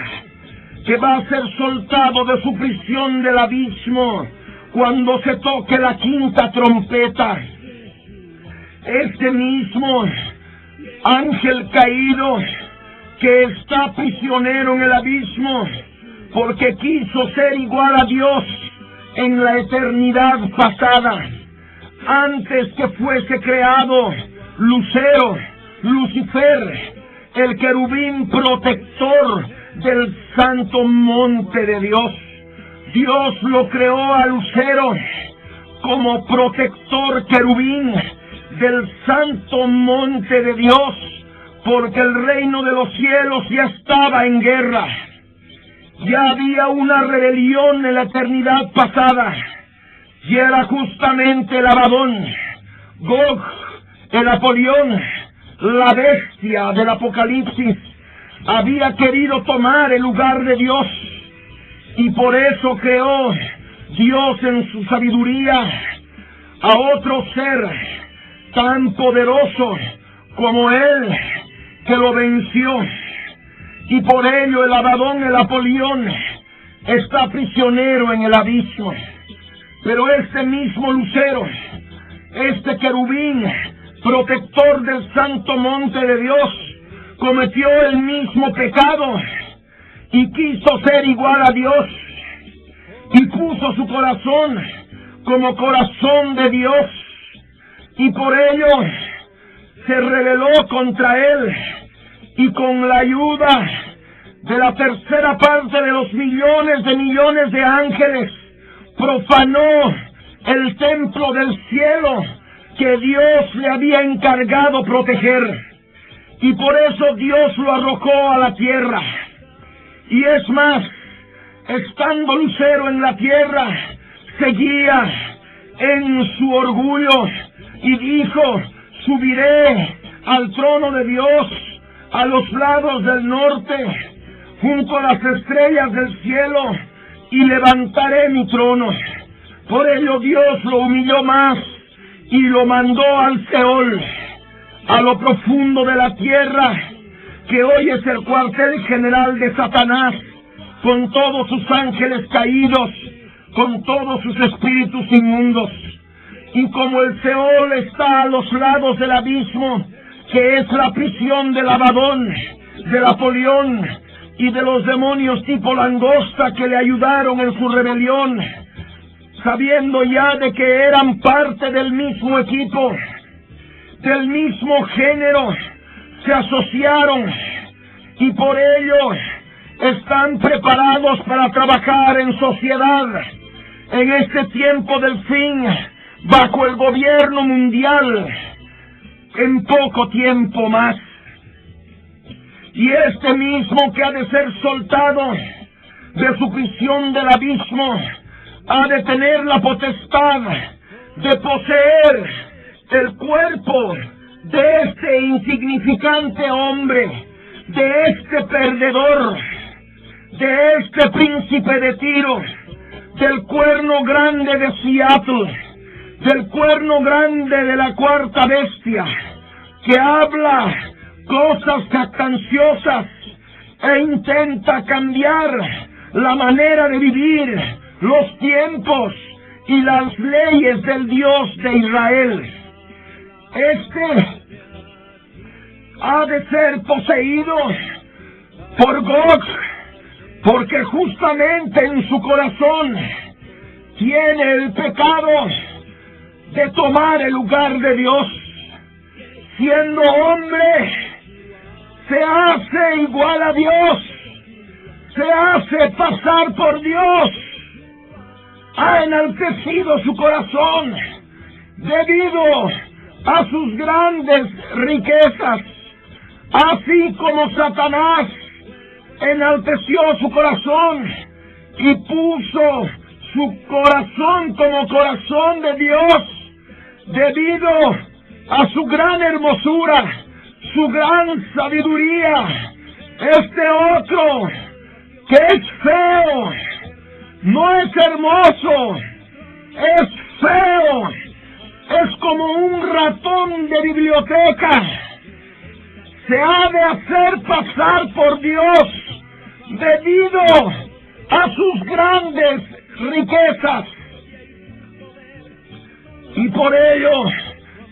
que va a ser soltado de su prisión del abismo cuando se toque la quinta trompeta. Este mismo ángel caído que está prisionero en el abismo porque quiso ser igual a Dios en la eternidad pasada, antes que fuese creado Lucero, Lucifer, el querubín protector del santo monte de Dios. Dios lo creó a Lucero como protector querubín del santo monte de Dios, porque el reino de los cielos ya estaba en guerra. Ya había una rebelión en la eternidad pasada, y era justamente el Abadón, Gog, el Apolión, la bestia del Apocalipsis, había querido tomar el lugar de Dios, y por eso creó Dios en su sabiduría a otro ser tan poderoso como él, que lo venció. Y por ello el Abadón, el Apolión, está prisionero en el abismo. Pero este mismo lucero, este querubín, protector del santo monte de Dios, cometió el mismo pecado y quiso ser igual a Dios y puso su corazón como corazón de Dios, y por ello se rebeló contra él, y con la ayuda de la tercera parte de los millones de ángeles profanó el templo del cielo que Dios le había encargado proteger, y por eso Dios lo arrojó a la tierra. Y es más, estando Lucero en la tierra, seguía en su orgullo y dijo: subiré al trono de Dios a los lados del norte, junto a las estrellas del cielo, y levantaré mi trono. Por ello Dios lo humilló más y lo mandó al Seol, a lo profundo de la tierra, que hoy es el cuartel general de Satanás, con todos sus ángeles caídos, con todos sus espíritus inmundos. Y como el Seol está a los lados del abismo, que es la prisión del Abadón, del Apolión y de los demonios tipo langosta que le ayudaron en su rebelión, sabiendo ya de que eran parte del mismo equipo, del mismo género, se asociaron y por ello están preparados para trabajar en sociedad en este tiempo del fin, bajo el gobierno mundial, en poco tiempo más. Y este mismo que ha de ser soltado de su prisión del abismo, ha de tener la potestad de poseer el cuerpo de este insignificante hombre, de este perdedor, de este príncipe de Tiro, del cuerno grande de Seattle, del cuerno grande de la cuarta bestia, que habla cosas jactanciosas e intenta cambiar la manera de vivir, los tiempos y las leyes del Dios de Israel. Este ha de ser poseído por Gog, porque justamente en su corazón tiene el pecado de tomar el lugar de Dios. Siendo hombre, se hace igual a Dios, se hace pasar por Dios. Ha enaltecido su corazón debido a sus grandes riquezas, así como Satanás enalteció su corazón y puso su corazón como corazón de Dios debido a su gran hermosura, su gran sabiduría. Este otro, que es feo, no es hermoso, es feo, es como un ratón de biblioteca. Se ha de hacer pasar por Dios debido a sus grandes riquezas. Y por ello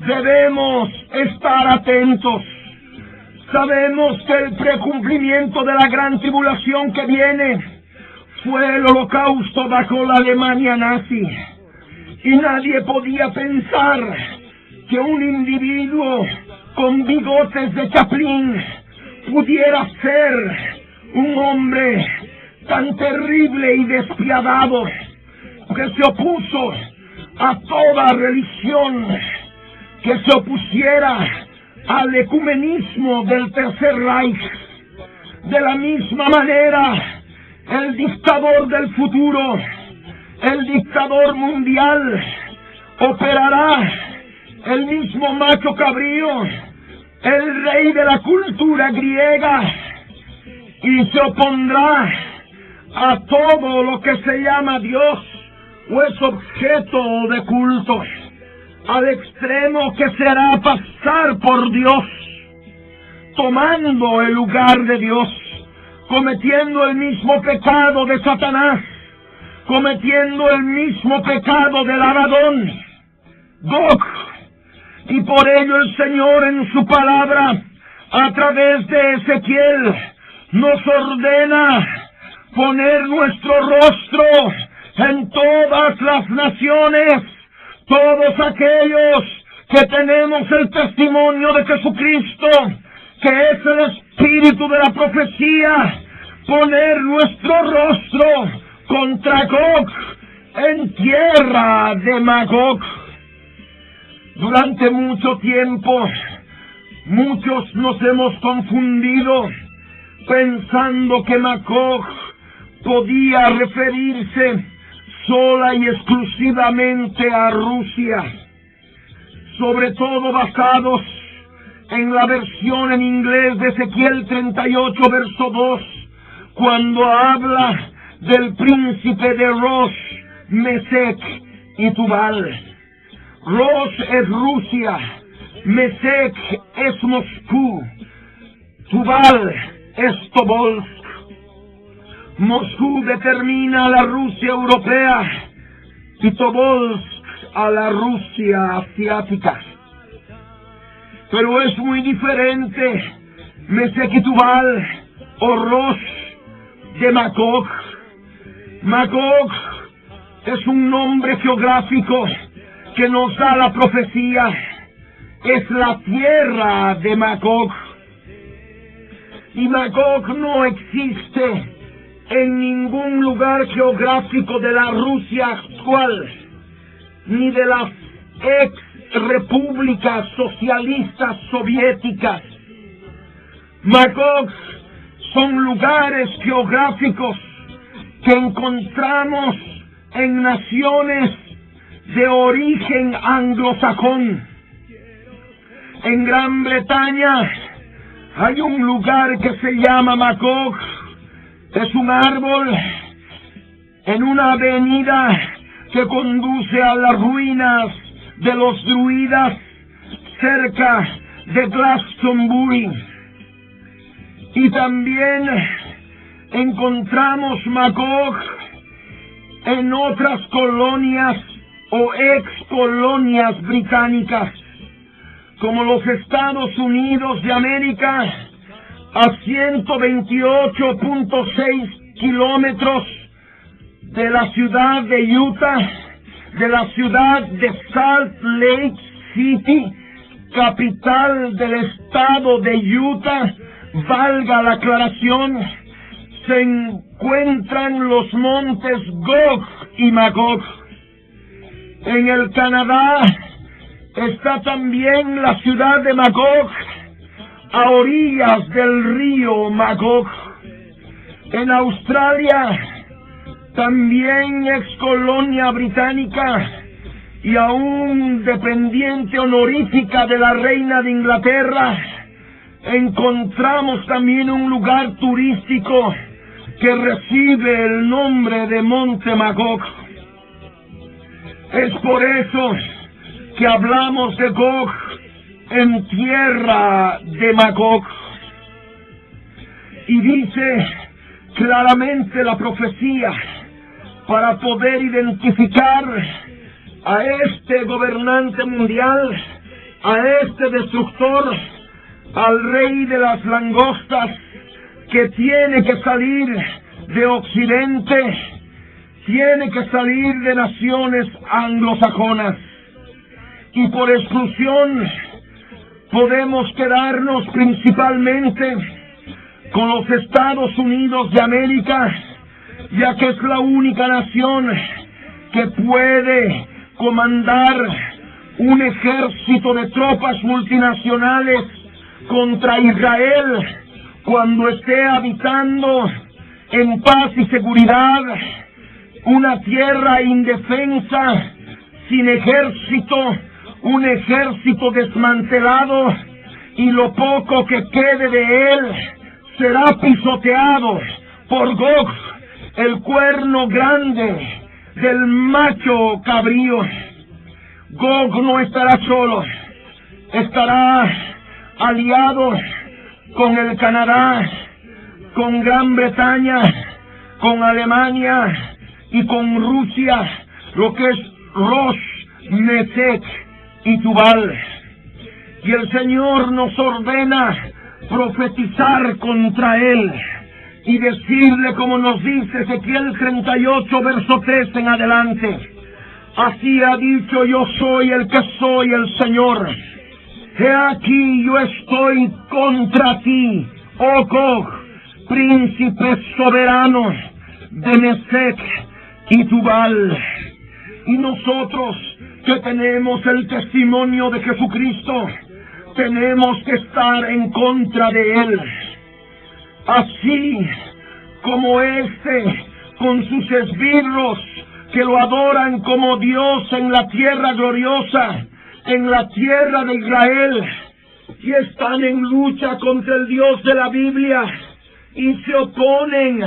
debemos estar atentos. Sabemos que el precumplimiento de la gran tribulación que viene fue el holocausto bajo la Alemania nazi. Y nadie podía pensar que un individuo con bigotes de Chaplin pudiera ser un hombre tan terrible y despiadado, que se opuso a toda religión que se opusiera al ecumenismo del Tercer Reich. De la misma manera, el dictador del futuro, el dictador mundial, operará el mismo macho cabrío, el rey de la cultura griega, y se opondrá a todo lo que se llama Dios o es objeto de culto, al extremo que se hará pasar por Dios, tomando el lugar de Dios, cometiendo el mismo pecado de Satanás, cometiendo el mismo pecado del Abadón, Gog. Y por ello el Señor en su palabra, a través de Ezequiel, nos ordena poner nuestro rostro en todas las naciones, todos aquellos que tenemos el testimonio de Jesucristo, que es el espíritu de la profecía, poner nuestro rostro contra Gog en tierra de Magog. Durante mucho tiempo, muchos nos hemos confundido pensando que Magog podía referirse sola y exclusivamente a Rusia, sobre todo basados en la versión en inglés de Ezequiel 38, verso 2, cuando habla del príncipe de Rosh, Mesec y Tubal. Rosh es Rusia, Mesec es Moscú, Tubal es Tobolsk. Moscú determina a la Rusia europea y Tobolsk a la Rusia asiática. Pero es muy diferente Mesec y Tubal o Rosh de Magog. Magog es un nombre geográfico que nos da la profecía. Es la tierra de Magog. Y Magog no existe en ningún lugar geográfico de la Rusia actual, ni de las ex-repúblicas socialistas soviéticas. Magog son lugares geográficos que encontramos en naciones de origen anglosajón. En Gran Bretaña hay un lugar que se llama Magog. Es un árbol en una avenida que conduce a las ruinas de los druidas cerca de Glastonbury. Y también encontramos Magog en otras colonias o ex-colonias británicas, como los Estados Unidos de América, a 128.6 kilómetros de la ciudad de Utah, de la ciudad de Salt Lake City, capital del estado de Utah, valga la aclaración, se encuentran los montes Gog y Magog. En el Canadá está también la ciudad de Magog, a orillas del río Magog. En Australia, también ex colonia británica y aún dependiente honorífica de la reina de Inglaterra, encontramos también un lugar turístico que recibe el nombre de Monte Magog. Es por eso que hablamos de Gog en tierra de Magog. Y dice claramente la profecía, para poder identificar a este gobernante mundial, a este destructor, al rey de las langostas, que tiene que salir de Occidente, tiene que salir de naciones anglosajonas. Y por exclusión podemos quedarnos principalmente con los Estados Unidos de América, ya que es la única nación que puede comandar un ejército de tropas multinacionales contra Israel cuando esté habitando en paz y seguridad una tierra indefensa, sin ejército, un ejército desmantelado, y lo poco que quede de él será pisoteado por Gog, el cuerno grande del macho cabrío. Gog no estará solo, estará aliado con el Canadá, con Gran Bretaña, con Alemania y con Rusia, lo que es Rosh, Mesech y Tubal. Y el Señor nos ordena profetizar contra él y decirle, como nos dice Ezequiel 38, verso 3 en adelante: así ha dicho: yo soy el que soy, el Señor. He aquí, yo estoy contra ti, oh Gog, príncipe soberano de Mesech y Tubal. Y nosotros, que tenemos el testimonio de Jesucristo, tenemos que estar en contra de él. Así como con sus esbirros, que lo adoran como Dios en la tierra gloriosa, en la tierra de Israel, y están en lucha contra el Dios de la Biblia, y se oponen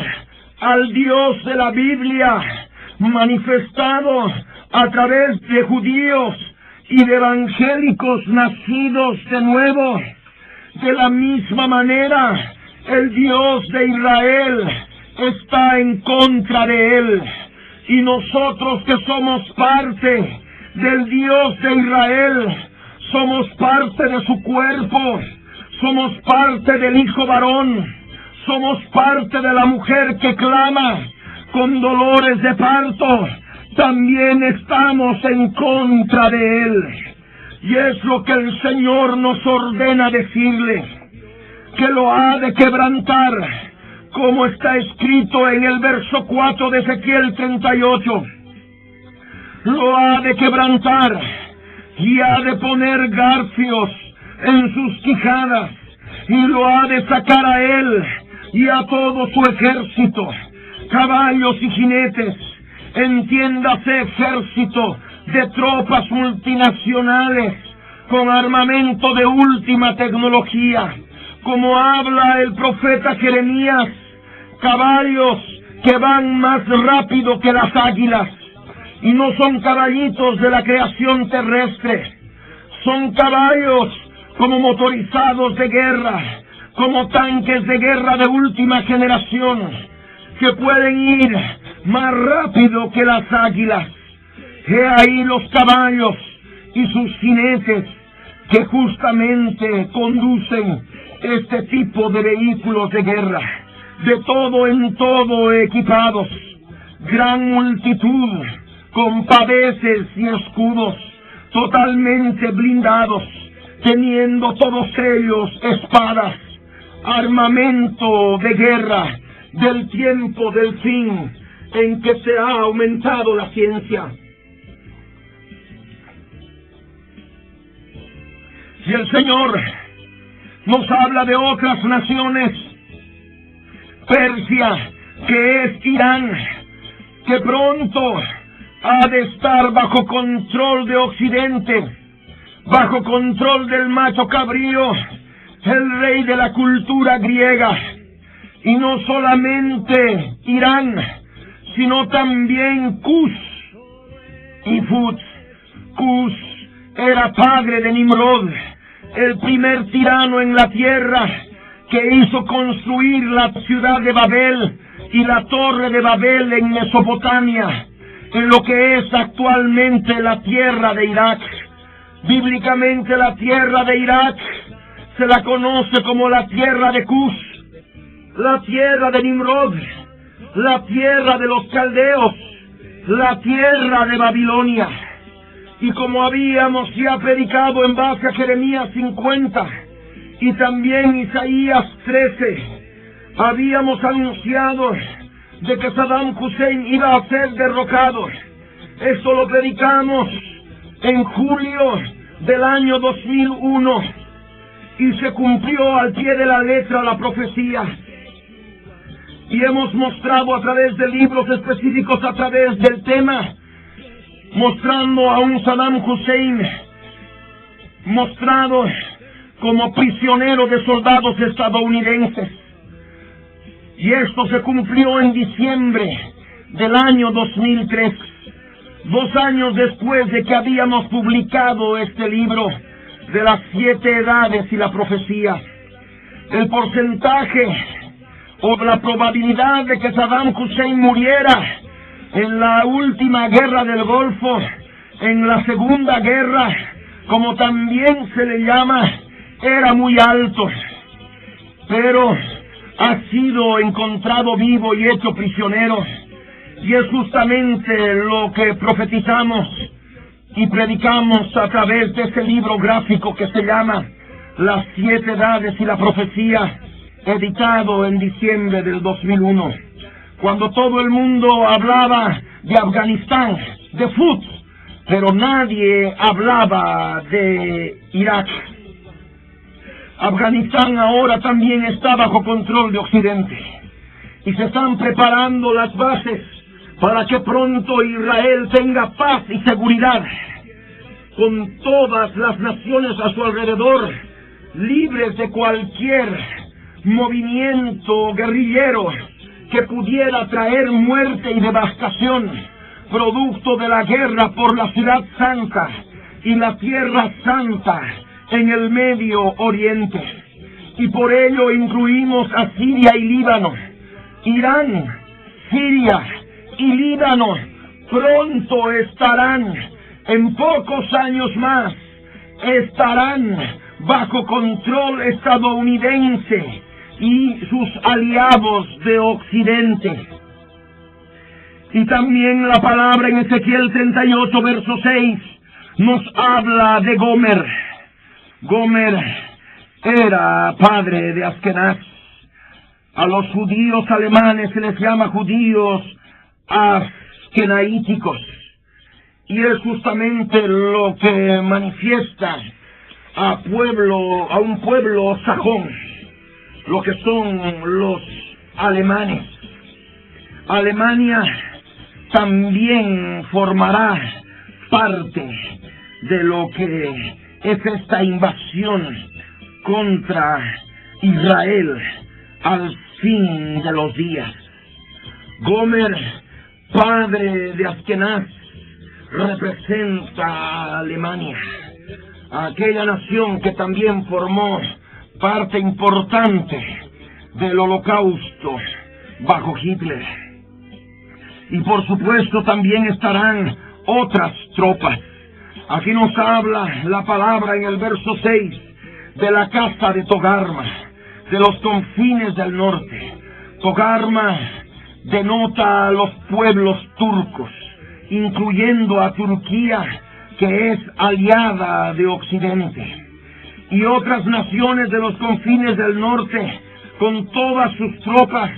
al Dios de la Biblia, manifestado a través de judíos y de evangélicos nacidos de nuevo. De la misma manera, el Dios de Israel está en contra de él. Y nosotros, que somos parte del Dios de Israel, somos parte de su cuerpo, somos parte del hijo varón, somos parte de la mujer que clama con dolores de parto, también estamos en contra de él. Y es lo que el Señor nos ordena decirle, que lo ha de quebrantar, como está escrito en el verso 4 de Ezequiel 38. Lo ha de quebrantar y ha de poner garfios en sus quijadas, y lo ha de sacar a él y a todo su ejército, caballos y jinetes, entiéndase ejército de tropas multinacionales con armamento de última tecnología, como habla el profeta Jeremías, caballos que van más rápido que las águilas. Y no son caballitos de la creación terrestre, son caballos como motorizados de guerra, como tanques de guerra de última generación, que pueden ir más rápido que las águilas. He ahí los caballos y sus jinetes, que justamente conducen este tipo de vehículos de guerra, de todo en todo equipados, gran multitud, con paveses y escudos, totalmente blindados, teniendo todos ellos espadas, armamento de guerra del tiempo del fin, en que se ha aumentado la ciencia. Y el Señor nos habla de otras naciones: Persia, que es Irán, que pronto ha de estar bajo control de Occidente, bajo control del macho cabrío, el rey de la cultura griega. Y no solamente Irán, sino también Cus y Fut. Cus era padre de Nimrod, el primer tirano en la tierra, que hizo construir la ciudad de Babel y la torre de Babel en Mesopotamia, en lo que es actualmente la tierra de Irak. Bíblicamente, la tierra de Irak se la conoce como la tierra de Cus, la tierra de Nimrod, la tierra de los caldeos, la tierra de Babilonia. Y como habíamos ya predicado en base a Jeremías 50 y también Isaías 13, habíamos anunciado de que Saddam Hussein iba a ser derrocado. Esto lo predicamos en julio del año 2001 y se cumplió al pie de la letra la profecía. Y hemos mostrado a través de libros específicos, a través del tema, mostrando a un Saddam Hussein mostrado como prisionero de soldados estadounidenses. Y esto se cumplió en diciembre del año 2003, 2 años después de que habíamos publicado este libro de las 7 edades y la profecía. El porcentaje o la probabilidad de que Saddam Hussein muriera en la última guerra del Golfo, en la Segunda Guerra, como también se le llama, era muy alto. Pero ha sido encontrado vivo y hecho prisionero, y es justamente lo que profetizamos y predicamos a través de ese libro gráfico que se llama Las 7 Edades y la Profecía, editado en diciembre del 2001, cuando todo el mundo hablaba de Afganistán, de Fud, pero nadie hablaba de Irak. Afganistán ahora también está bajo control de Occidente, y se están preparando las bases para que pronto Israel tenga paz y seguridad, con todas las naciones a su alrededor, libres de cualquier movimiento guerrillero que pudiera traer muerte y devastación, producto de la guerra por la ciudad santa y la tierra santa en el Medio Oriente. Y por ello incluimos a Siria y Líbano. Irán, Siria y Líbano pronto estarán, en pocos años más, estarán bajo control estadounidense y sus aliados de Occidente. Y también la palabra en Ezequiel 38, verso 6, nos habla de Gomer. Gomer era padre de Askenaz. A los judíos alemanes se les llama judíos askenaíticos, y es justamente lo que manifiesta a un pueblo sajón, lo que son los alemanes. Alemania también formará parte de lo que es esta invasión contra Israel al fin de los días. Gomer, padre de Askenaz, representa a Alemania, a aquella nación que también formó parte importante del Holocausto bajo Hitler. Y por supuesto también estarán otras tropas. Aquí nos habla la palabra en el verso 6 de la casa de Togarma, de los confines del norte. Togarma denota a los pueblos turcos, incluyendo a Turquía, que es aliada de Occidente, y otras naciones de los confines del norte, con todas sus tropas,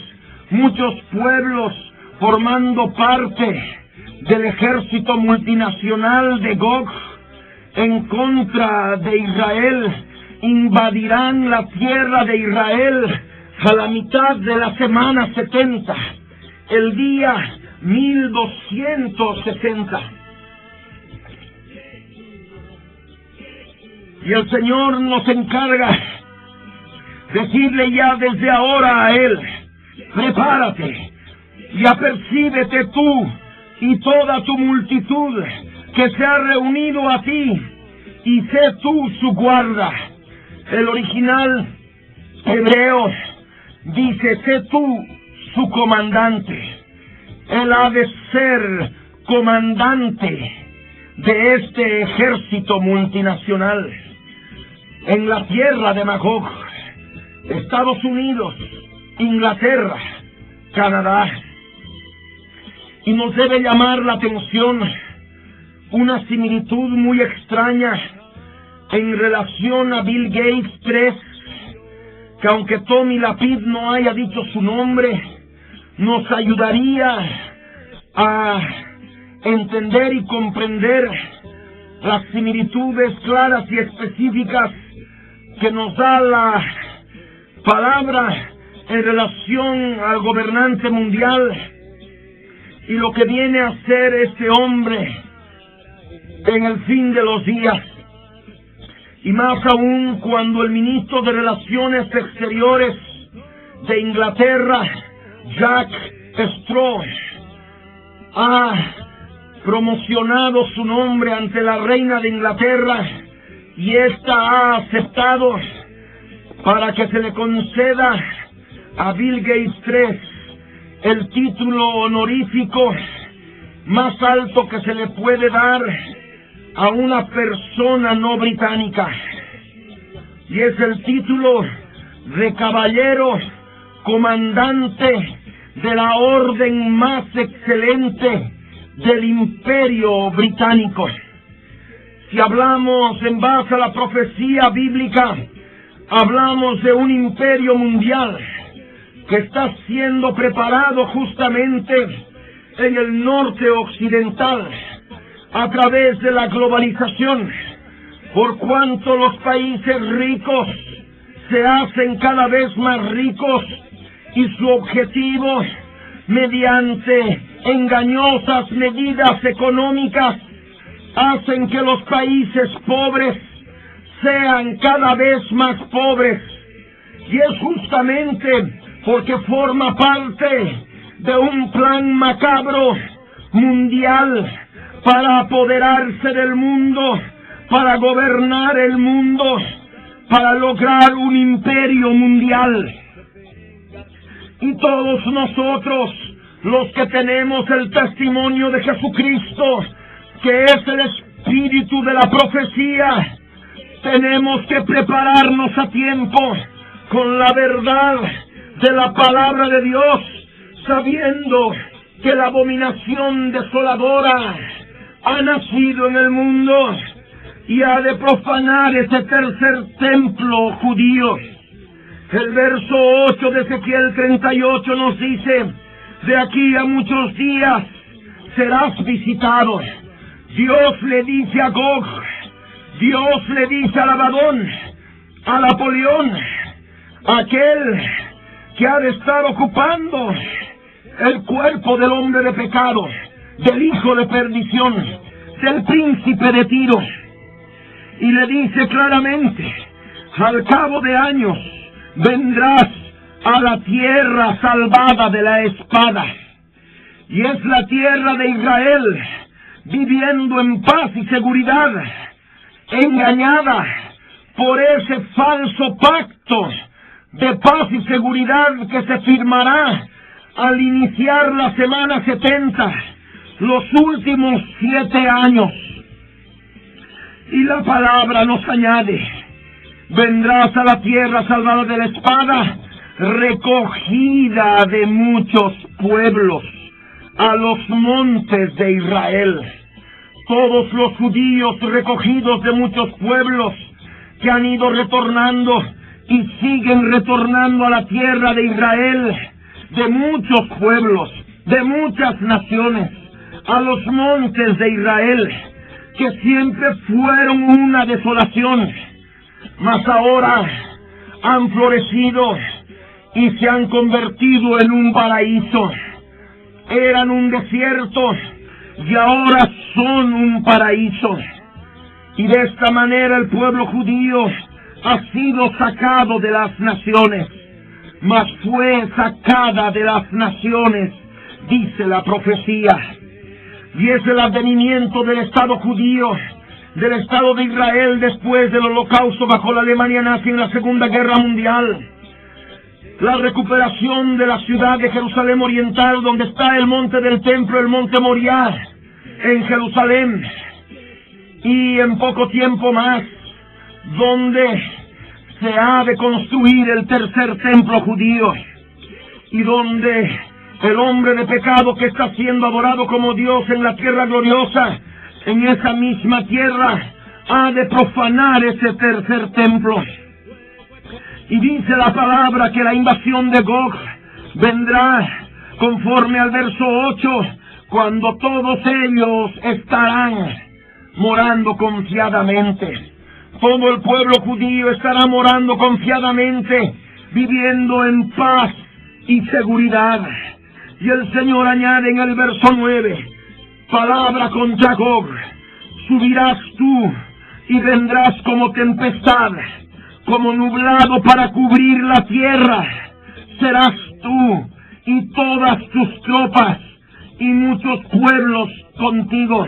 muchos pueblos formando parte del ejército multinacional de Gog en contra de Israel, invadirán la tierra de Israel a la mitad de la semana 70, el día 1260. Y el Señor nos encarga decirle ya desde ahora a Él: prepárate y apercíbete tú y toda tu multitud que se ha reunido a ti, y sé tú su guarda. El original hebreo dice: sé tú su comandante. Él ha de ser comandante de este ejército multinacional en la tierra de Magog, Estados Unidos, Inglaterra, Canadá. Y nos debe llamar la atención una similitud muy extraña en relación a Bill Gates 3, que aunque Tommy Lapid no haya dicho su nombre, nos ayudaría a entender y comprender las similitudes claras y específicas que nos da la palabra en relación al gobernante mundial y lo que viene a ser este hombre en el fin de los días. Y más aún cuando el ministro de Relaciones Exteriores de Inglaterra, Jack Straw, ha promocionado su nombre ante la reina de Inglaterra, y ésta ha aceptado para que se le conceda a Bill Gates 3, el título honorífico más alto que se le puede dar a una persona no británica, y es el título de caballero comandante de la orden más excelente del Imperio Británico. Si hablamos en base a la profecía bíblica, hablamos de un imperio mundial que está siendo preparado justamente en el norte occidental a través de la globalización, por cuanto los países ricos se hacen cada vez más ricos y su objetivo, mediante engañosas medidas económicas, hacen que los países pobres sean cada vez más pobres. Y es justamente porque forma parte de un plan macabro mundial para apoderarse del mundo, para gobernar el mundo, para lograr un imperio mundial. Y todos nosotros, los que tenemos el testimonio de Jesucristo, que es el espíritu de la profecía, tenemos que prepararnos a tiempo con la verdad de la palabra de Dios, sabiendo que la abominación desoladora ha nacido en el mundo y ha de profanar ese tercer templo judío. El verso 8 de Ezequiel 38 nos dice: de aquí a muchos días serás visitado. Dios le dice a Gog, Dios le dice al Abadón, a Napoleón, aquel que ha de estar ocupando el cuerpo del hombre de pecado, del hijo de perdición, del príncipe de Tiro. Y le dice claramente: al cabo de años vendrás a la tierra salvada de la espada. Y es la tierra de Israel, viviendo en paz y seguridad, engañada por ese falso pacto de paz y seguridad que se firmará al iniciar la semana 70, los últimos 7 años. Y la palabra nos añade: vendrás a la tierra salvada de la espada, recogida de muchos pueblos, a los montes de Israel. Todos los judíos recogidos de muchos pueblos que han ido retornando y siguen retornando a la tierra de Israel, de muchos pueblos, de muchas naciones, a los montes de Israel, que siempre fueron una desolación, mas ahora han florecido y se han convertido en un paraíso. Eran un desierto y ahora son un paraíso. Y de esta manera el pueblo judío ha sido sacado de las naciones, mas fue sacada de las naciones, dice la profecía. Y es el advenimiento del Estado judío, del Estado de Israel después del Holocausto bajo la Alemania nazi en la Segunda Guerra Mundial. La recuperación de la ciudad de Jerusalén Oriental, donde está el monte del templo, el monte Moriah, en Jerusalén. Y en poco tiempo más, donde se ha de construir el tercer templo judío, y donde el hombre de pecado que está siendo adorado como Dios en la tierra gloriosa, en esa misma tierra, ha de profanar ese tercer templo. Y dice la palabra que la invasión de Gog vendrá conforme al verso 8, cuando todos ellos estarán morando confiadamente. Todo el pueblo judío estará morando confiadamente, viviendo en paz y seguridad. Y el Señor añade en el verso 9, palabra contra Gog: subirás tú y vendrás como tempestad, como nublado para cubrir la tierra. Serás tú y todas tus tropas y muchos pueblos contigo.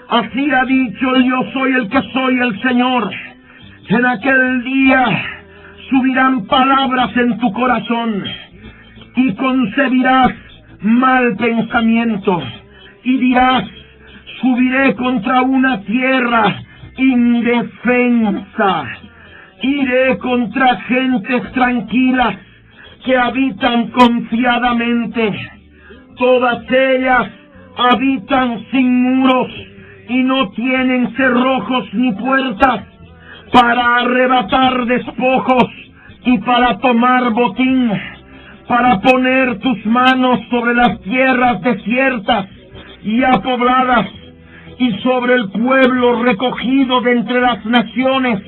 Así ha dicho el yo soy el que soy, el Señor. En aquel día subirán palabras en tu corazón y concebirás mal pensamiento, y dirás: subiré contra una tierra indefensa, iré contra gentes tranquilas que habitan confiadamente. Todas ellas habitan sin muros y no tienen cerrojos ni puertas, para arrebatar despojos y para tomar botín, para poner tus manos sobre las tierras desiertas y apobladas, y sobre el pueblo recogido de entre las naciones,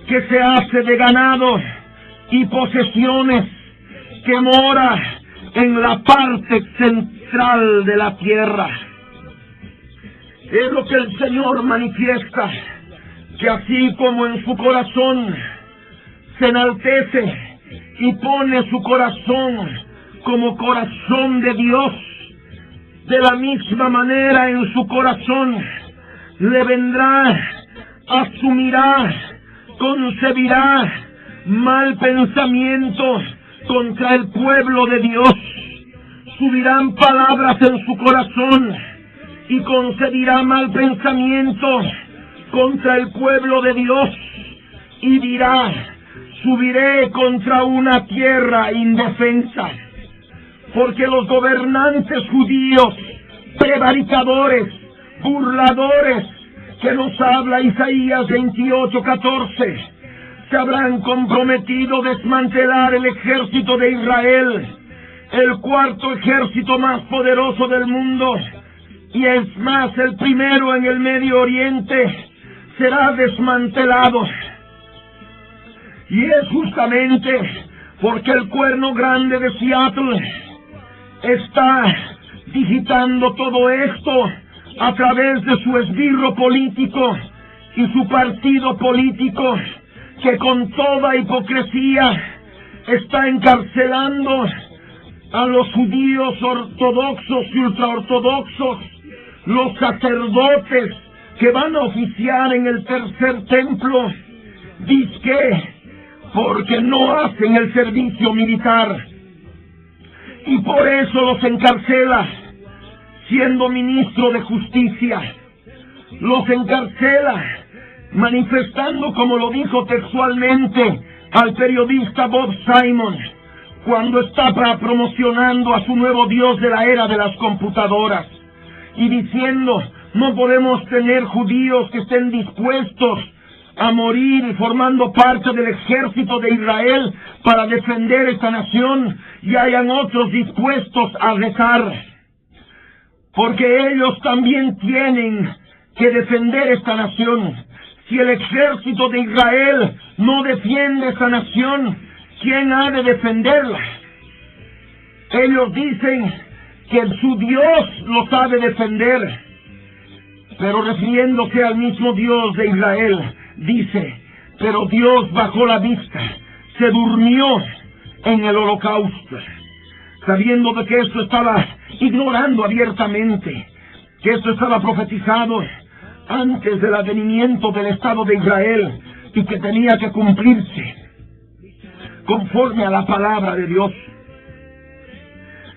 que se hace de ganado y posesiones, que mora en la parte central de la tierra. Es lo que el Señor manifiesta, que así como en su corazón se enaltece y pone su corazón como corazón de Dios, de la misma manera en su corazón le vendrá, asumirá, concebirá mal pensamiento contra el pueblo de Dios. Subirán palabras en su corazón y concebirá mal pensamiento contra el pueblo de Dios, y dirá: subiré contra una tierra indefensa. Porque los gobernantes judíos, prevaricadores, burladores, que nos habla Isaías 28:14, se habrán comprometido a desmantelar el ejército de Israel, el cuarto ejército más poderoso del mundo, y es más, el primero en el Medio Oriente, será desmantelado. Y es justamente porque el cuerno grande de Seattle está digitando todo esto a través de su esbirro político y su partido político, que con toda hipocresía está encarcelando a los judíos ortodoxos y ultraortodoxos, los sacerdotes que van a oficiar en el tercer templo, dizque porque no hacen el servicio militar, y por eso los encarcela, siendo ministro de justicia. Los encarcela, manifestando, como lo dijo textualmente al periodista Bob Simon, cuando estaba promocionando a su nuevo Dios de la era de las computadoras, y diciendo: no podemos tener judíos que estén dispuestos a morir formando parte del ejército de Israel para defender esta nación, y hayan otros dispuestos a rezar, porque ellos también tienen que defender esta nación. Si el ejército de Israel no defiende esta nación, ¿quién ha de defenderla? Ellos dicen que su Dios los ha de defender, pero refiriéndose al mismo Dios de Israel, dice: pero Dios bajó la vista, se durmió en el holocausto, sabiendo de que esto estaba, ignorando abiertamente que esto estaba profetizado antes del advenimiento del Estado de Israel, y que tenía que cumplirse conforme a la palabra de Dios.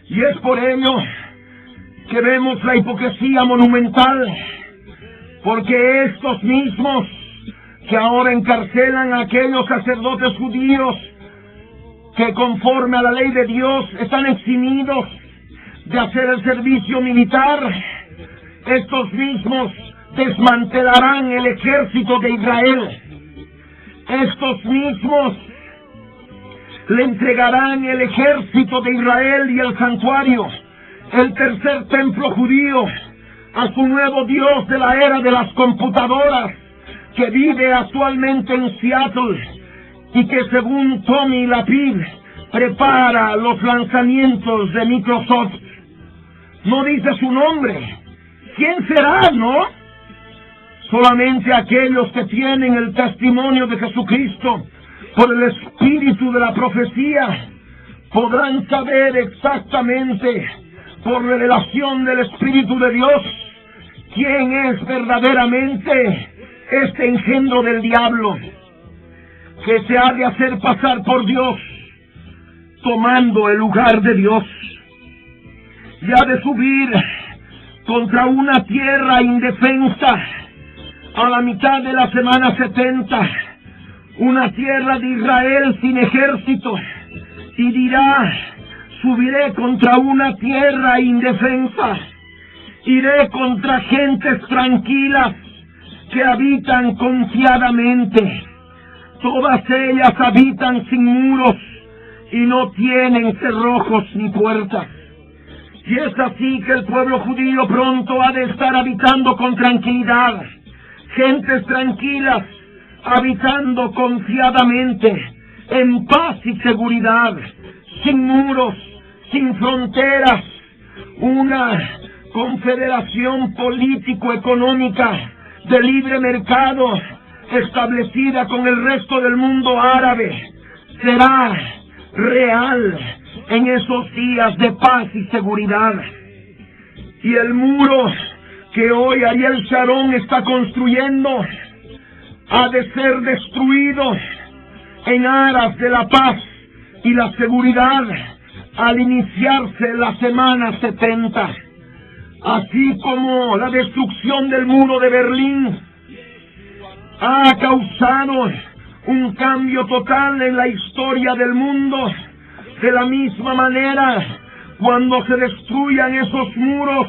Y es por ello que vemos la hipocresía monumental, porque estos mismos que ahora encarcelan a aquellos sacerdotes judíos que conforme a la ley de Dios están eximidos de hacer el servicio militar, estos mismos desmantelarán el ejército de Israel. Estos mismos le entregarán el ejército de Israel y el santuario, el tercer templo judío, a su nuevo Dios de la era de las computadoras, que vive actualmente en Seattle, y que según Tommy Lapid prepara los lanzamientos de Microsoft. No dice su nombre. ¿Quién será, no? Solamente aquellos que tienen el testimonio de Jesucristo por el espíritu de la profecía podrán saber exactamente, por revelación del Espíritu de Dios, quién es verdaderamente este engendro del diablo, que se ha de hacer pasar por Dios, tomando el lugar de Dios, y ha de subir contra una tierra indefensa a la mitad de la semana 70, una tierra de Israel sin ejército, y dirá: subiré contra una tierra indefensa, iré contra gentes tranquilas que habitan confiadamente. Todas ellas habitan sin muros y no tienen cerrojos ni puertas. Y es así que el pueblo judío pronto ha de estar habitando con tranquilidad, gentes tranquilas, habitando confiadamente, en paz y seguridad, sin muros, sin fronteras, una confederación político-económica de libre mercado establecida con el resto del mundo árabe será real en esos días de paz y seguridad. Y el muro que hoy Ariel Sharon está construyendo ha de ser destruido en aras de la paz y la seguridad al iniciarse la semana 70. Así como la destrucción del muro de Berlín ha causado un cambio total en la historia del mundo, de la misma manera, cuando se destruyan esos muros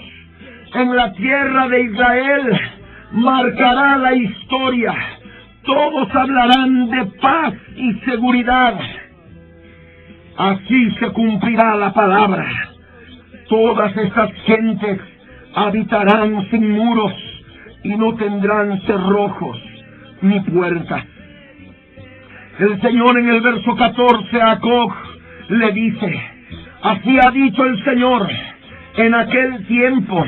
en la tierra de Israel, marcará la historia. Todos hablarán de paz y seguridad. Así se cumplirá la palabra. Todas estas gentes habitarán sin muros y no tendrán cerrojos ni puertas. El Señor en el verso 14 a Jacob le dice: así ha dicho el Señor, en aquel tiempo,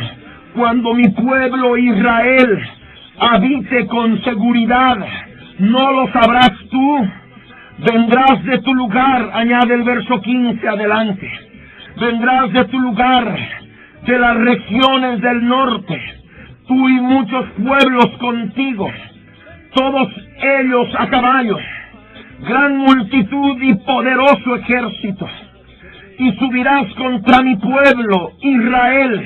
cuando mi pueblo Israel habite con seguridad, ¿no lo sabrás tú? Vendrás de tu lugar, añade el verso 15 adelante, vendrás de tu lugar, de las regiones del norte, tú y muchos pueblos contigo, todos ellos a caballo, gran multitud y poderoso ejército, y subirás contra mi pueblo Israel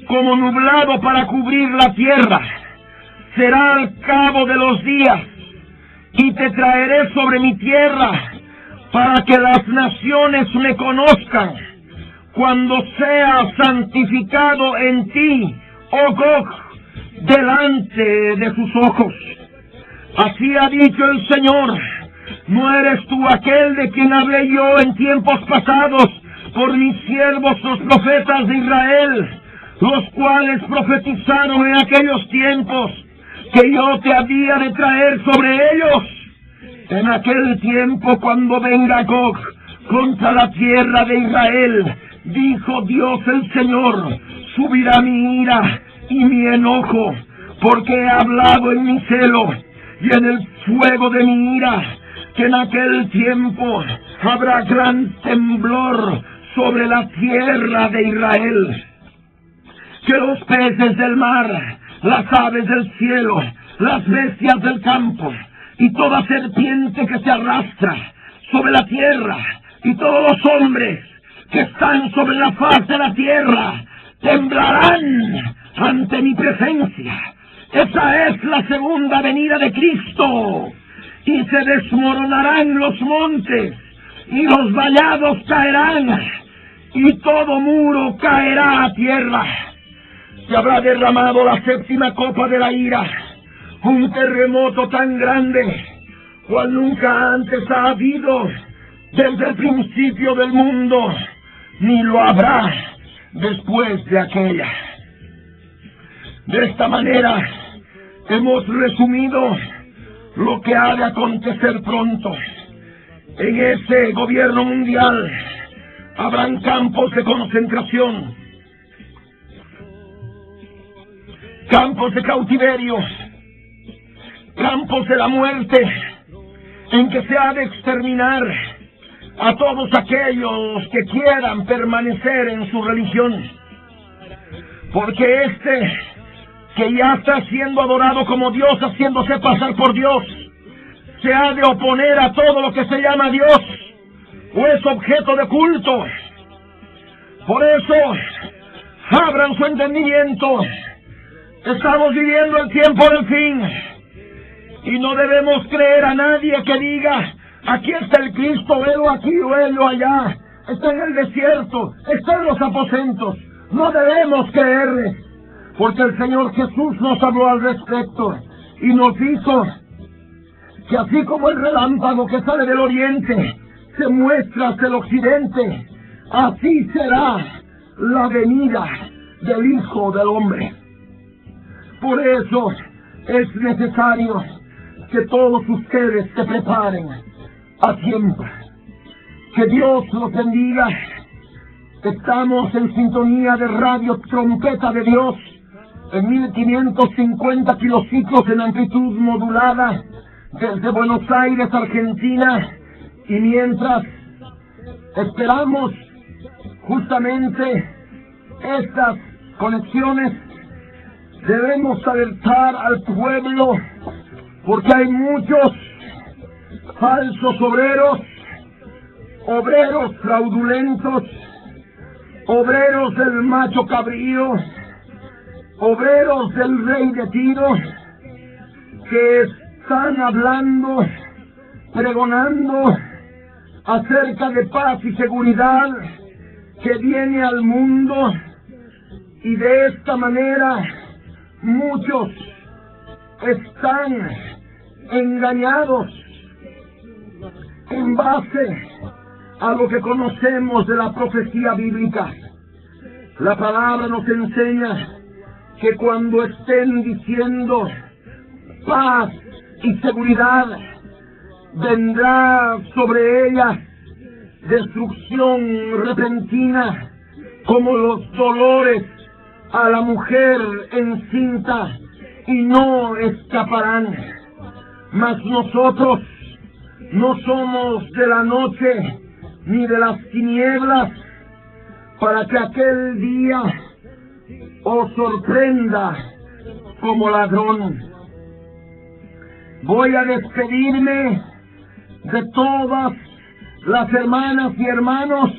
como nublado para cubrir la tierra. Será al cabo de los días, y te traeré sobre mi tierra para que las naciones me conozcan, cuando sea santificado en ti, oh Gog, delante de sus ojos. Así ha dicho el Señor: ¿no eres tú aquel de quien hablé yo en tiempos pasados por mis siervos los profetas de Israel, los cuales profetizaron en aquellos tiempos que yo te había de traer sobre ellos? En aquel tiempo, cuando venga Gog contra la tierra de Israel, dijo Dios el Señor, subirá mi ira y mi enojo, porque he hablado en mi celo y en el fuego de mi ira, que en aquel tiempo habrá gran temblor sobre la tierra de Israel, que los peces del mar, las aves del cielo, las bestias del campo, y toda serpiente que se arrastra sobre la tierra, y todos los hombres que están sobre la faz de la tierra, temblarán ante mi presencia. Esa es la segunda venida de Cristo. Y se desmoronarán los montes, y los vallados caerán, y todo muro caerá a tierra. Se habrá derramado la séptima copa de la ira, un terremoto tan grande cual nunca antes ha habido desde el principio del mundo, ni lo habrá después de aquella. De esta manera hemos resumido lo que ha de acontecer pronto. En ese gobierno mundial habrán campos de concentración, campos de cautiverio, campos de la muerte, en que se ha de exterminar a todos aquellos que quieran permanecer en su religión, porque que ya está siendo adorado como Dios, haciéndose pasar por Dios, se ha de oponer a todo lo que se llama Dios, o es objeto de culto. Por eso, abran su entendimiento. Estamos viviendo el tiempo del fin y no debemos creer a nadie que diga: aquí está el Cristo, velo aquí o velo allá, está en el desierto, está en los aposentos. No debemos creerle, porque el Señor Jesús nos habló al respecto y nos dijo que así como el relámpago que sale del oriente se muestra hacia el occidente, así será la venida del Hijo del Hombre. Por eso es necesario que todos ustedes se preparen a tiempo. Que Dios los bendiga. Estamos en sintonía de Radio Trompeta de Dios en 1550 kilociclos en amplitud modulada desde Buenos Aires, Argentina, y mientras esperamos justamente estas conexiones, debemos alertar al pueblo, porque hay muchos falsos obreros, obreros fraudulentos, obreros del macho cabrío, obreros del rey de Tiro, que están hablando, pregonando acerca de paz y seguridad que viene al mundo, y de esta manera muchos están engañados en base a lo que conocemos de la profecía bíblica. La palabra nos enseña que cuando estén diciendo paz y seguridad, vendrá sobre ellas destrucción repentina, como los dolores a la mujer encinta, y no escaparán. Mas nosotros no somos de la noche ni de las tinieblas, para que aquel día os sorprenda como ladrón. Voy a despedirme de todas las hermanas y hermanos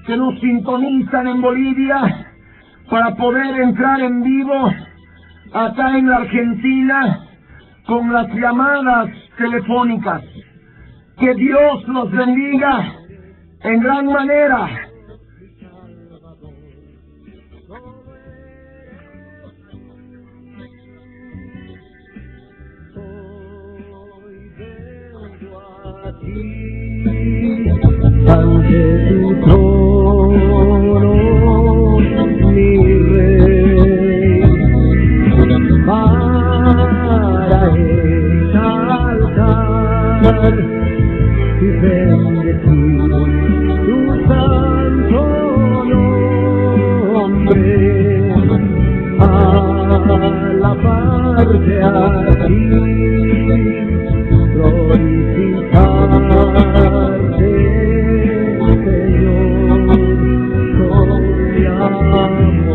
que nos sintonizan en Bolivia para poder entrar en vivo acá en la Argentina con las llamadas telefónicas. Que Dios los bendiga en gran manera. Ante tu trono, mi rey, para exaltar y bendecir tu santo nombre, alabarte a ti, glorificarte, Señor, con mi amor.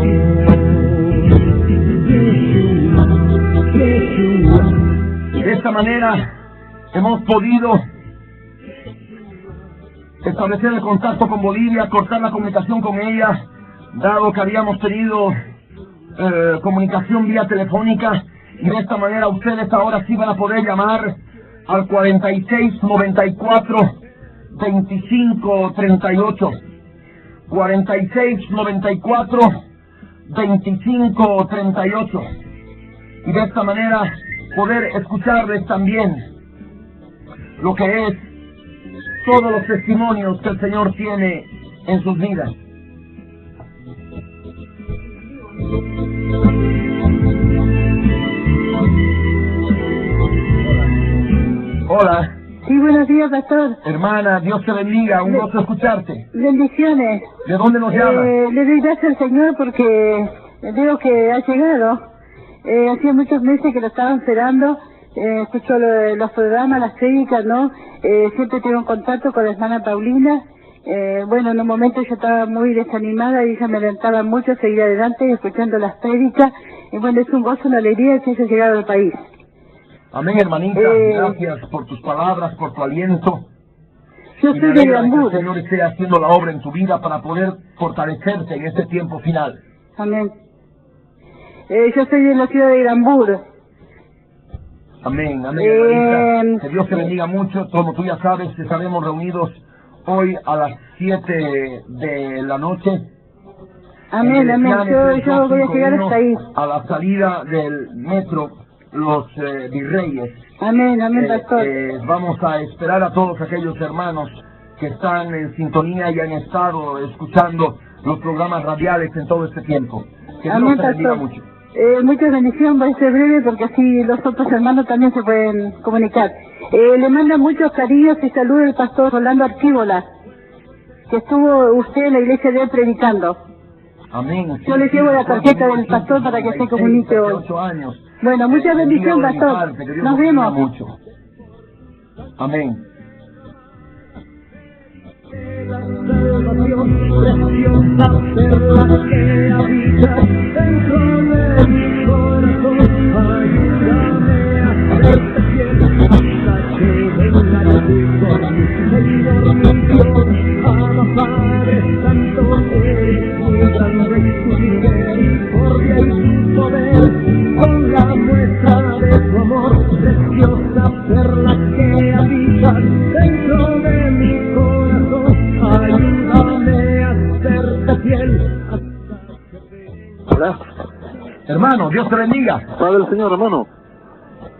De esta manera hemos podido establecer el contacto con Bolivia, cortar la comunicación con ella, dado que habíamos tenido comunicación vía telefónica, y de esta manera ustedes ahora sí van a poder llamar al 46 94 25 38, 46 94 25 38, y de esta manera poder escucharles también lo que es todos los testimonios que el Señor tiene en sus vidas. Hola. Sí, buenos días, pastor. Hermana, Dios te bendiga, un gusto escucharte. Bendiciones. ¿De dónde nos llama? Le doy gracias al Señor porque veo que ha llegado. Hacía muchos meses que lo estaban esperando. Escucho los programas, las prédicas, ¿no? Siempre tengo contacto con la hermana Paulina. Bueno, en un momento yo estaba muy desanimada y ella me alentaba mucho a seguir adelante escuchando las prédicas. Y bueno, es un gozo, una alegría que haya llegado al país. Amén, hermanita. Gracias por tus palabras, por tu aliento. Yo y soy me de alegra que el Irambur. Señor esté haciendo la obra en tu vida para poder fortalecerse en este tiempo final. Amén. Yo soy de la ciudad de Irambur. Amén, amén, hermanita. Que Dios te bendiga mucho. Como tú ya sabes, estaremos reunidos hoy a las 7 de la noche. Amén, amén. Yo voy a llegar hasta ahí. A la salida del metro Los Virreyes. Amén, amén, pastor. Vamos a esperar a todos aquellos hermanos que están en sintonía y han estado escuchando los programas radiales en todo este tiempo. Que Amén, Dios te bendiga pastor. mucho. Muchas bendiciones, va a ser breve porque así los otros hermanos también se pueden comunicar. Le manda muchos cariños y saludos el pastor Rolando Archíbola, que estuvo usted en la iglesia de él predicando. Amén. Yo le llevo la tarjeta del pastor para que se comunique hoy. 8 años. Bueno, muchas bendiciones, pastor. Nos vemos. Mucho. Amén. La salvación preciosa perla que habita dentro de mi corazón, ayúdame a serte fiel hasta que venga tu Señor mi Dios, ama Padre Santo, eres muy grande y tu misericordia y tu poder, con la muestra de tu amor, preciosa perla que habita dentro de mi corazón. Ayúdame a serte fiel. Hola. Hermano, Dios te bendiga. Padre del Señor, hermano.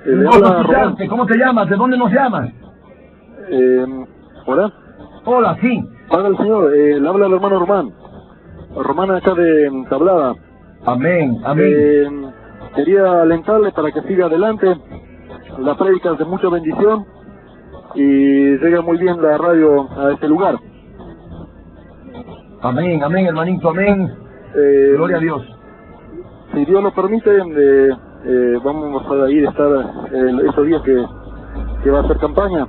Le Vamos a habla escucharte. Román. ¿Cómo te llamas? ¿De dónde nos llamas? Hola. Hola, sí. Padre del Señor, le habla el hermano Román. Román acá de Tablada. Amén, amén. Quería alentarle para que siga adelante. La prédica es de mucha bendición y llega muy bien la radio a este lugar. Amén, amén, hermanito, amén. Gloria a Dios. Si Dios lo permite, vamos a ir a estar esos días que va a hacer campaña.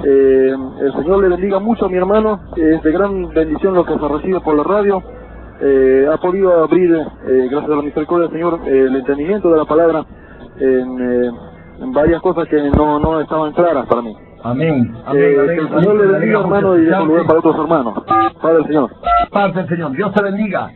El Señor le bendiga mucho a mi hermano. Es de gran bendición lo que se recibe por la radio. Ha podido abrir, gracias a la misericordia del Señor, el entendimiento de la palabra en varias cosas que no estaban claras para mí. Amén, amén, Que amén. el Señor le bendiga, hermano, y dejo lugar para otros hermanos. Padre del Señor. Padre del Señor, Dios te bendiga.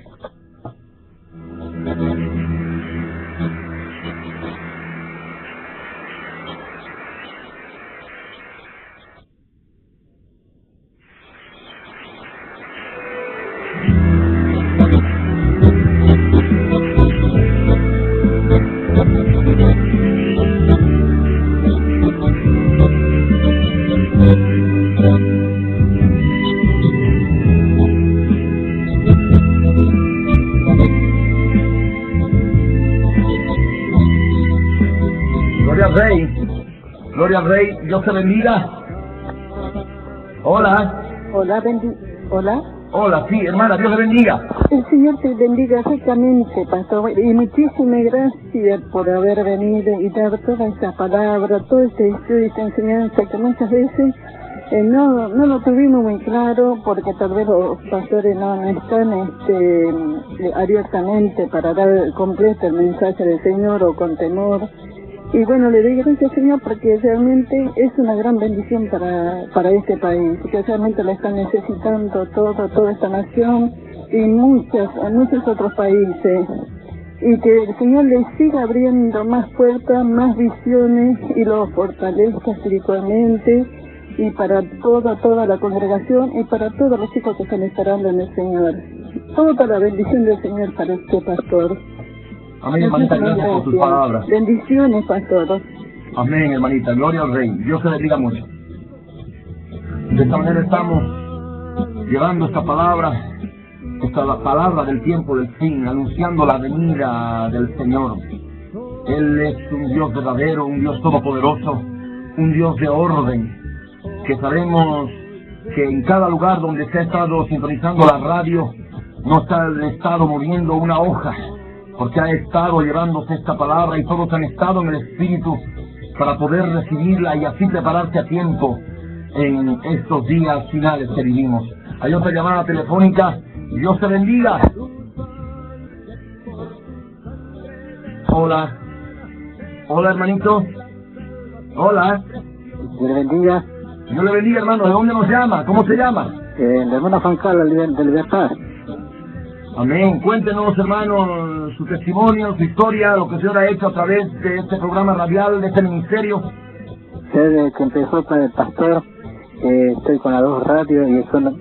Gloria al Rey, Dios te bendiga. Hola. Hola, hola. Hola, sí, hermana, Dios te bendiga. El Señor te bendiga exactamente, pastor. Y muchísimas gracias por haber venido y dar toda esta palabra, todo este estudio y esta enseñanza que muchas veces no lo tuvimos muy claro porque tal vez los pastores no están abiertamente para dar completo el mensaje del Señor o con temor. Y bueno, le doy gracias, Señor, porque realmente es una gran bendición para este país, que realmente la está necesitando toda esta nación y muchos otros países. Y que el Señor le siga abriendo más puertas, más visiones y lo fortalezca espiritualmente y para toda la congregación y para todos los chicos que están esperando en el Señor. Toda la bendición del Señor para este pastor. Amén, hermanita, gracias por tus palabras. Bendiciones, pastor. Amén, hermanita, gloria al Rey. Dios te bendiga mucho. De esta manera estamos llevando esta palabra del tiempo del fin, anunciando la venida del Señor. Él es un Dios verdadero, un Dios todopoderoso, un Dios de orden, que sabemos que en cada lugar donde se ha estado sintonizando la radio, no se ha estado moviendo una hoja, porque ha estado llevándose esta palabra y todos han estado en el Espíritu para poder recibirla y así prepararse a tiempo en estos días finales que vivimos. Hay otra llamada telefónica. Dios te bendiga. Hola. Hola, hermanito. Hola. Dios le bendiga. Dios le bendiga, hermano. ¿De dónde nos llama? ¿Cómo se llama? De hermana Juan Carlos de Libertad. Amén. Cuéntenos, hermano, su testimonio, su historia, lo que el Señor ha hecho a través de este programa radial, de este ministerio. Desde que empezó con el pastor, estoy con las dos radios y son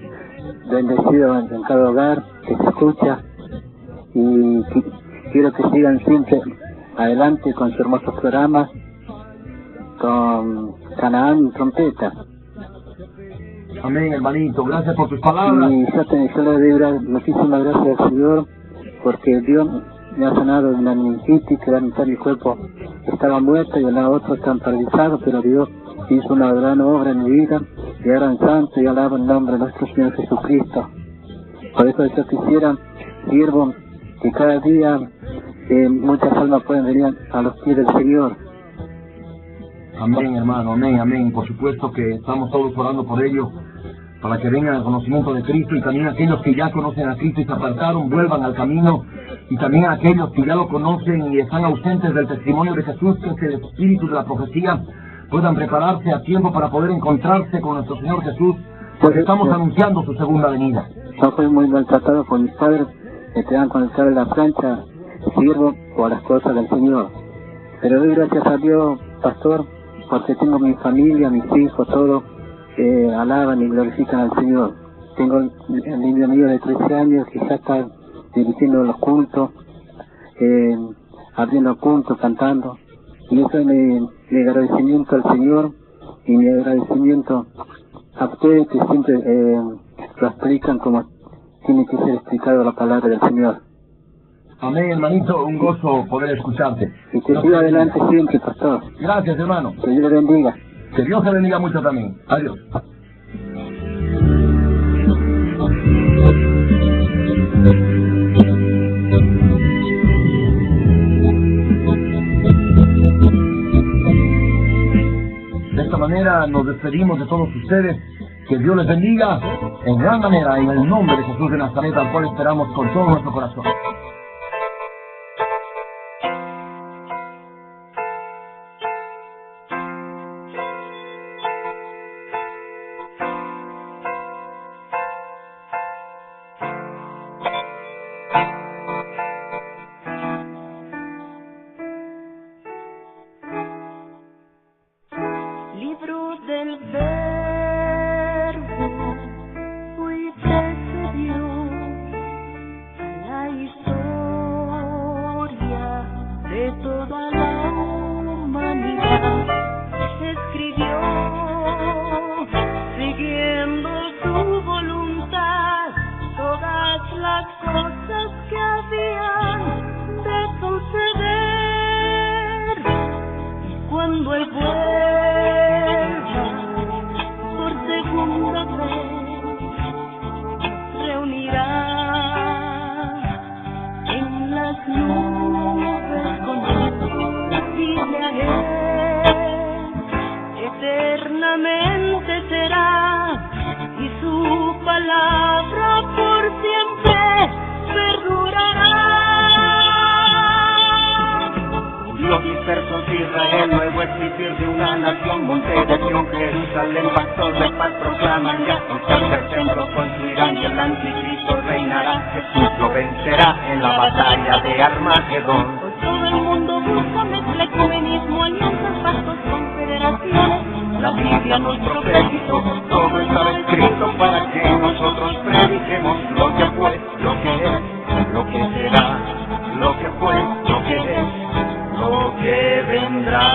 bendecidos en cada hogar que se escucha. Y quiero que sigan siempre adelante con su hermoso programa, con Canaán Trompeta. Amén, hermanito. Gracias por tus palabras. Y yo le doy muchísimas gracias al Señor, porque Dios me ha sanado de una meningitis, que la mitad de mi cuerpo estaba muerto y la otra están paralizados, pero Dios hizo una gran obra en mi vida, y ahora en santo y alabo el nombre de nuestro Señor Jesucristo. Por eso yo quisiera, siervo, que cada día muchas almas pueden venir a los pies del Señor. Amén, hermano, amén, amén. Por supuesto que estamos todos orando por ellos, para que vengan al conocimiento de Cristo, y también aquellos que ya conocen a Cristo y se apartaron, vuelvan al camino, y también aquellos que ya lo conocen y están ausentes del testimonio de Jesús, que es el espíritu de la profecía, puedan prepararse a tiempo para poder encontrarse con nuestro Señor Jesús, porque estamos anunciando su segunda venida. Yo fui muy maltratado por mis padres, que te dan con el cable de la plancha, sirvo por las cosas del Señor. Pero doy gracias a Dios, pastor, porque tengo mi familia, mis hijos, todos alaban y glorifican al Señor. Tengo el niño mío de 13 años que ya está dirigiendo los cultos, abriendo cultos, cantando. Y eso es mi agradecimiento al Señor y mi agradecimiento a ustedes que siempre lo explican como tiene que ser explicado la palabra del Señor. Amén, hermanito, un gozo poder escucharte. Y que siga adelante siempre, pastor. Gracias, hermano. Que Dios le bendiga. Que Dios te bendiga mucho también. Adiós. De esta manera nos despedimos de todos ustedes. Que Dios les bendiga en gran manera, en el nombre de Jesús de Nazaret, al cual esperamos con todo nuestro corazón. Libro del Verbo, fui precedió a la historia de toda la humanidad. Escribió, siguiendo su voluntad, todas las cosas que habían de suceder. Y cuando el segunda vez reunirá en las nubes con él. La Biblia es eternamente será, y su palabra por siempre perdurará. Los dispersos de Israel, nuevo existir de una nación, monte de Sion, Jerusalén, pastor de paz proclaman ya, un tercer templo construirán y el anticristo reinará. Jesús lo vencerá en la batalla de Armagedón. Hoy todo el mundo busca mezcla, ecumenismo, alianzas, pactos, confederaciones. La Biblia nos profetizó, todo estaba escrito para que nosotros prediquemos lo que fue, lo que es, lo que será, lo que fue, lo que es, lo que vendrá.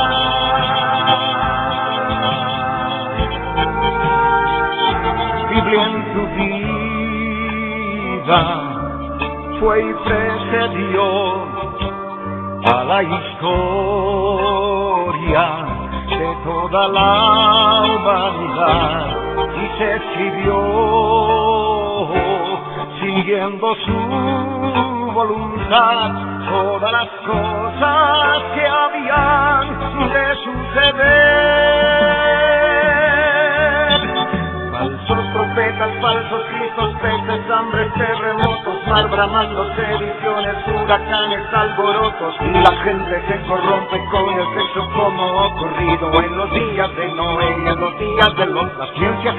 Biblia en su vida fue y precedió a la historia de toda la humanidad, y se escribió siguiendo su voluntad todas las cosas que habían de suceder. Falsos profetas, falsos cristos, peces, hambres, terremotos, mar bramando, sediciones, huracanes, alborotos, y la gente se corrompe con el sexo como ocurrido en los días de Noé y en los días de los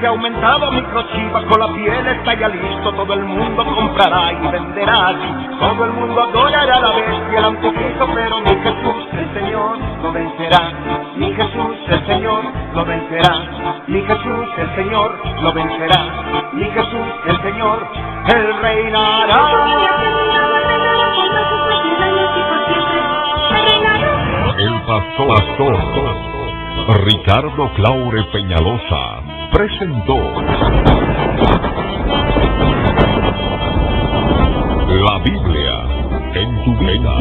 se ha aumentado microchip, con la piel está ya listo, todo el mundo comprará y venderá, todo el mundo adorará a la bestia, el anticristo, pero mi Jesús el Señor lo vencerá, mi Jesús el Señor lo vencerá, mi Jesús el Señor lo vencerá, mi Jesús el Señor, Él reinará. El pastor Ricardo Claure Peñalosa presentó La Biblia en tu vida.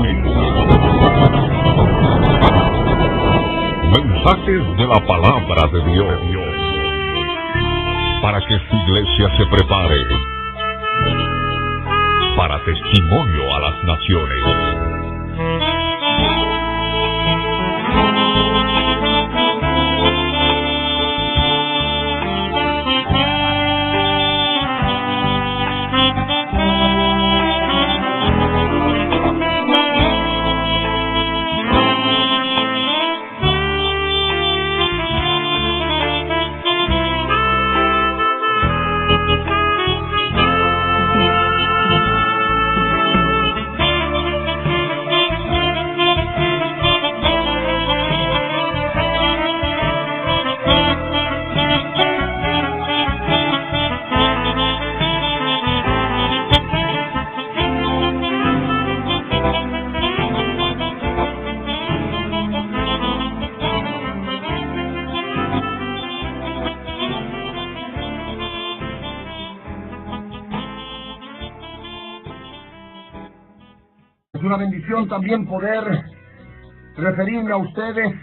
Mensajes de la palabra de Dios para que su iglesia se prepare para testimonio a las naciones. Es una bendición también poder referirme a ustedes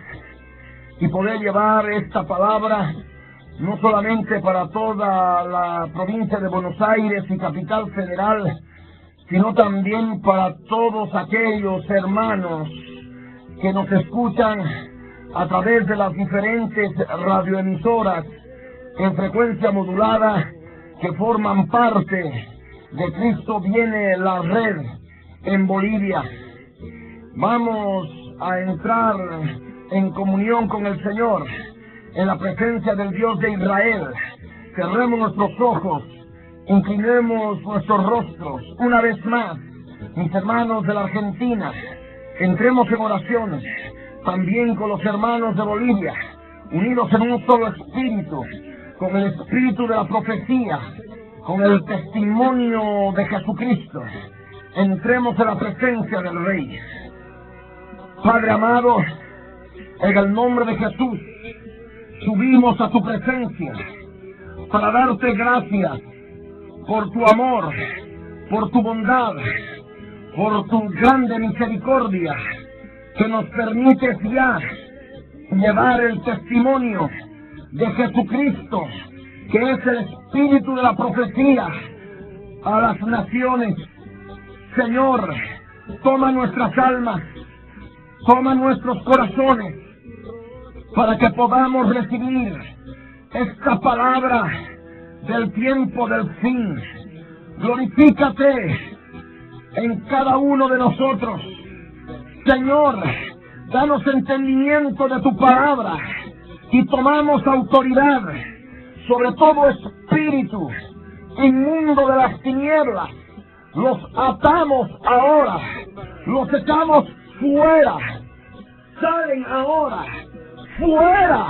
y poder llevar esta palabra no solamente para toda la provincia de Buenos Aires y Capital Federal, sino también para todos aquellos hermanos que nos escuchan a través de las diferentes radioemisoras en frecuencia modulada que forman parte de Cristo Viene la Red en Bolivia. Vamos a entrar en comunión con el Señor, en la presencia del Dios de Israel. Cerremos nuestros ojos, inclinemos nuestros rostros una vez más. Mis hermanos de la Argentina, entremos en oración también con los hermanos de Bolivia, unidos en un solo espíritu, con el espíritu de la profecía, con el testimonio de Jesucristo. Entremos en la presencia del Rey. Padre amado, en el nombre de Jesús, subimos a tu presencia para darte gracias por tu amor, por tu bondad, por tu grande misericordia, que nos permites ya llevar el testimonio de Jesucristo, que es el espíritu de la profecía, a las naciones. Señor, toma nuestras almas, toma nuestros corazones, para que podamos recibir esta palabra del tiempo del fin. Glorifícate en cada uno de nosotros. Señor, danos entendimiento de tu palabra y tomamos autoridad sobre todo espíritu inmundo de las tinieblas. Los atamos ahora, los echamos fuera, salen ahora, fuera,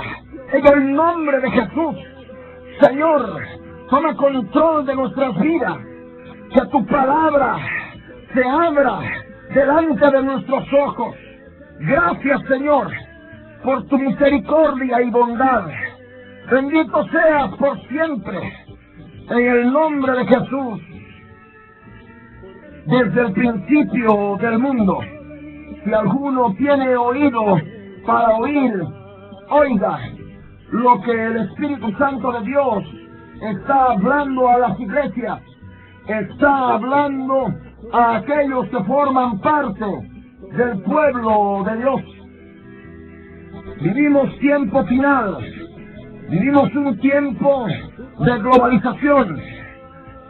en el nombre de Jesús. Señor, toma control de nuestras vidas, que tu palabra se abra delante de nuestros ojos. Gracias, Señor, por tu misericordia y bondad. Bendito seas por siempre, en el nombre de Jesús. Desde el principio del mundo, si alguno tiene oído para oír, oiga lo que el Espíritu Santo de Dios está hablando a las iglesias, está hablando a aquellos que forman parte del pueblo de Dios. Vivimos tiempo final, vivimos un tiempo de globalización,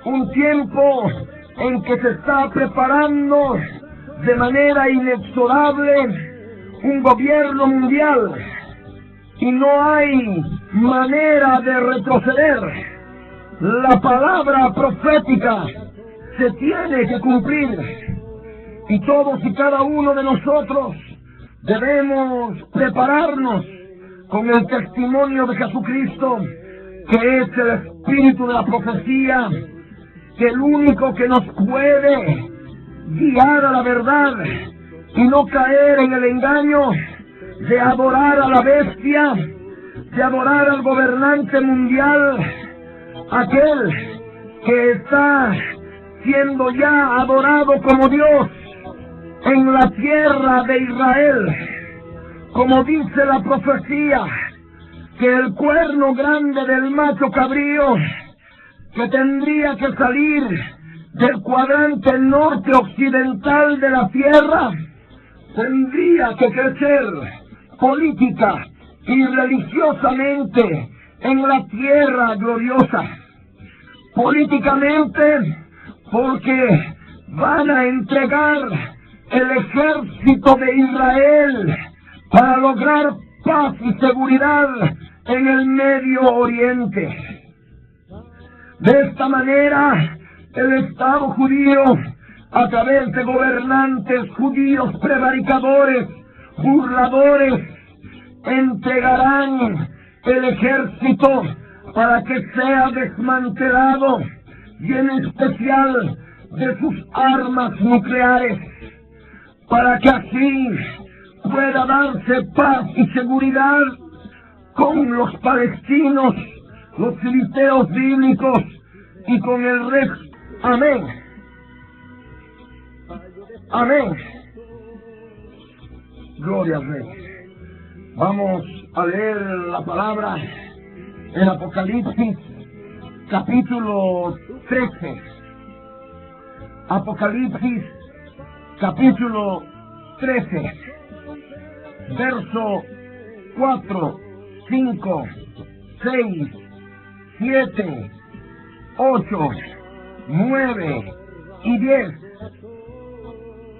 un tiempo en que se está preparando de manera inexorable un gobierno mundial, y no hay manera de retroceder. La palabra profética se tiene que cumplir y todos y cada uno de nosotros debemos prepararnos con el testimonio de Jesucristo, que es el espíritu de la profecía, que el único que nos puede guiar a la verdad y no caer en el engaño de adorar a la bestia, de adorar al gobernante mundial, aquel que está siendo ya adorado como Dios en la tierra de Israel. Como dice la profecía, que el cuerno grande del macho cabrío, que tendría que salir del cuadrante norte occidental de la tierra, tendría que crecer política y religiosamente en la tierra gloriosa. Políticamente, porque van a entregar el ejército de Israel para lograr paz y seguridad en el Medio Oriente. De esta manera, el Estado judío, a través de gobernantes judíos prevaricadores, burladores, entregarán el ejército para que sea desmantelado, y en especial de sus armas nucleares, para que así pueda darse paz y seguridad con los palestinos, los filisteos bíblicos y con el resto. Amén. Amén. Gloria al Rey. Vamos a leer la palabra en Apocalipsis, capítulo 13. Apocalipsis, capítulo 13, verso 4, 5, 6, 7, 8, 9 y 10.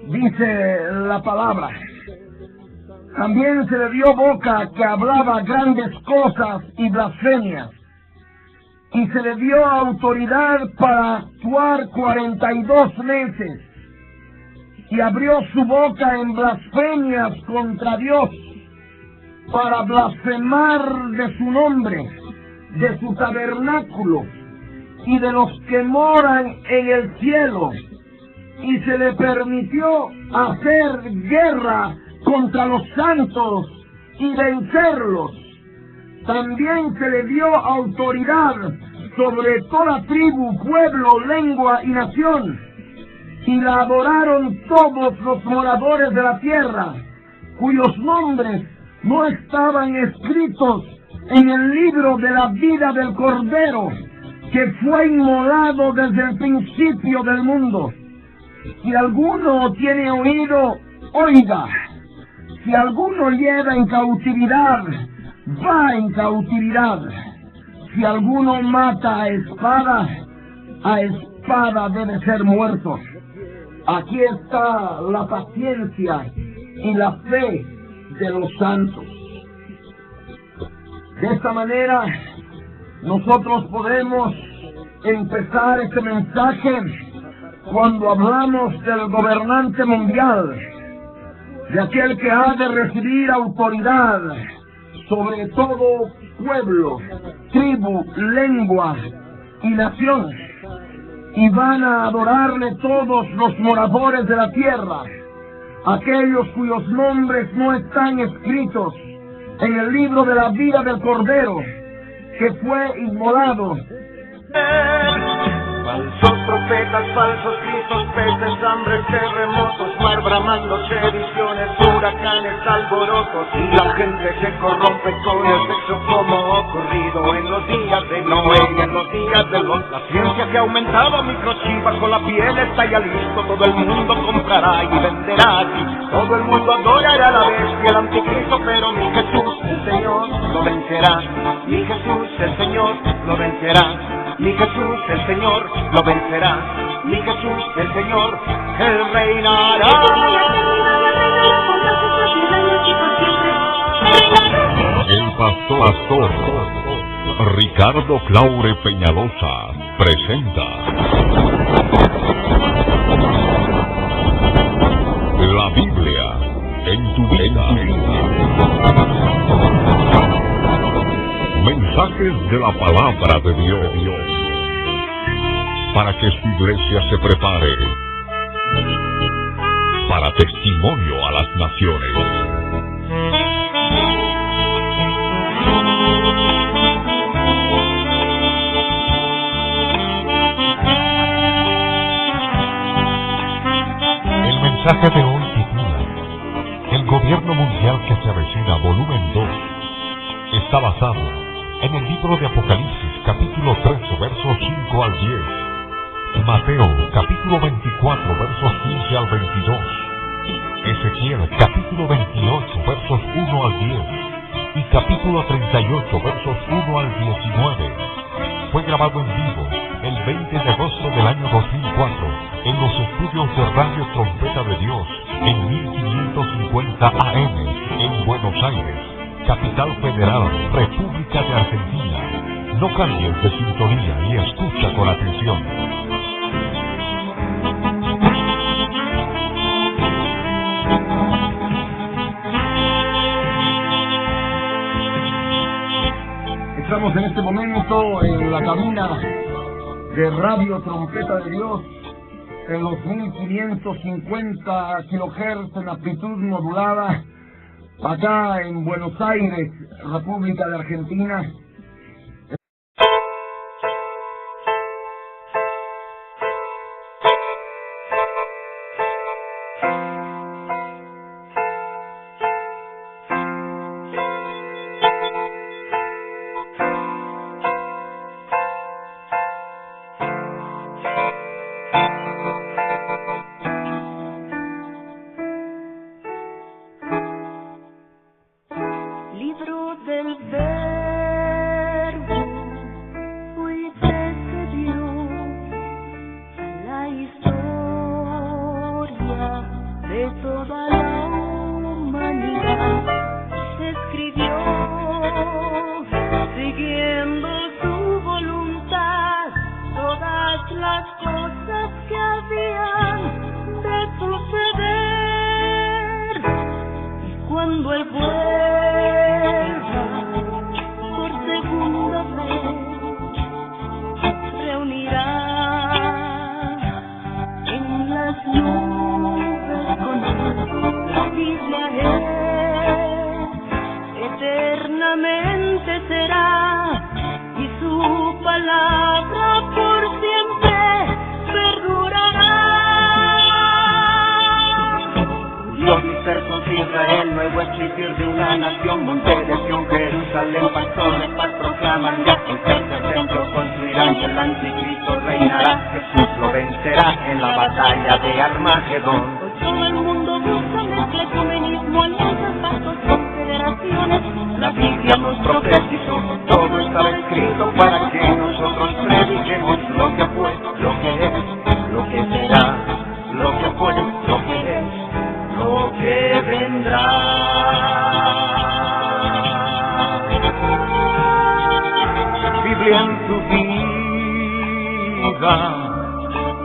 Dice la palabra: también se le dio boca que hablaba grandes cosas y blasfemias, y se le dio autoridad para actuar 42 meses, y abrió su boca en blasfemias contra Dios, para blasfemar de su nombre, de su tabernáculo y de los que moran en el cielo, y se le permitió hacer guerra contra los santos y vencerlos. También se le dio autoridad sobre toda tribu, pueblo, lengua y nación, y la adoraron todos los moradores de la tierra, cuyos nombres no estaban escritos en el libro de la vida del Cordero, que fue inmolado desde el principio del mundo. Si alguno tiene oído, oiga. Si alguno lleva en cautividad, va en cautividad. Si alguno mata a espada debe ser muerto. Aquí está la paciencia y la fe de los santos. De esta manera, nosotros podemos empezar este mensaje cuando hablamos del gobernante mundial, de aquel que ha de recibir autoridad sobre todo pueblo, tribu, lengua y nación, y van a adorarle todos los moradores de la tierra, aquellos cuyos nombres no están escritos en el libro de la vida del Cordero, que fue inmolado. Falsos profetas, falsos cristos, pestes, hambre, terremotos, mar bramando, sediciones, huracanes, alborotos, y la gente se corrompe con el sexo como ocurrido en los días de Noé y en los días de Lot. La ciencia que ha aumentado, microchip bajo la piel está ya listo, todo el mundo comprará y venderá aquí, todo el mundo adorará a la bestia, el anticristo, pero mi Jesús, el Señor, lo vencerá. Mi Jesús, el Señor, lo vencerá. Mi Jesús, el Señor, lo vencerá. Mi Jesús, el Señor, Él reinará. El pastor Ricardo Claure Peñalosa presenta La Biblia en tu vida. Mensajes de la palabra de Dios para que su iglesia se prepare para testimonio a las naciones. El mensaje de hoy titula El gobierno mundial que se avecina, volumen 2. Está basado en el libro de Apocalipsis, capítulo 13, versos 5 al 10. Mateo, capítulo 24, versos 15 al 22. Ezequiel, capítulo 28, versos 1 al 10. Y capítulo 38, versos 1 al 19. Fue grabado en vivo el 20 de agosto del año 2004 en los estudios de Radio Trompeta de Dios en 1550 AM en Buenos Aires, Capital Federal, República de Argentina. No cambies de sintonía y escucha con atención. Estamos en este momento en la cabina de Radio Trompeta de Dios en los 1550 kHz en amplitud modulada, acá en Buenos Aires, República de Argentina.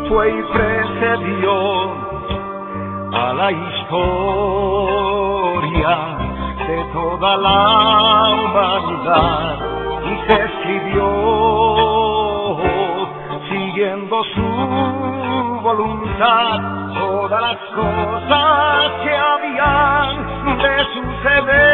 Fue y precedió a la historia de toda la humanidad y se escribió siguiendo su voluntad todas las cosas que habían de suceder.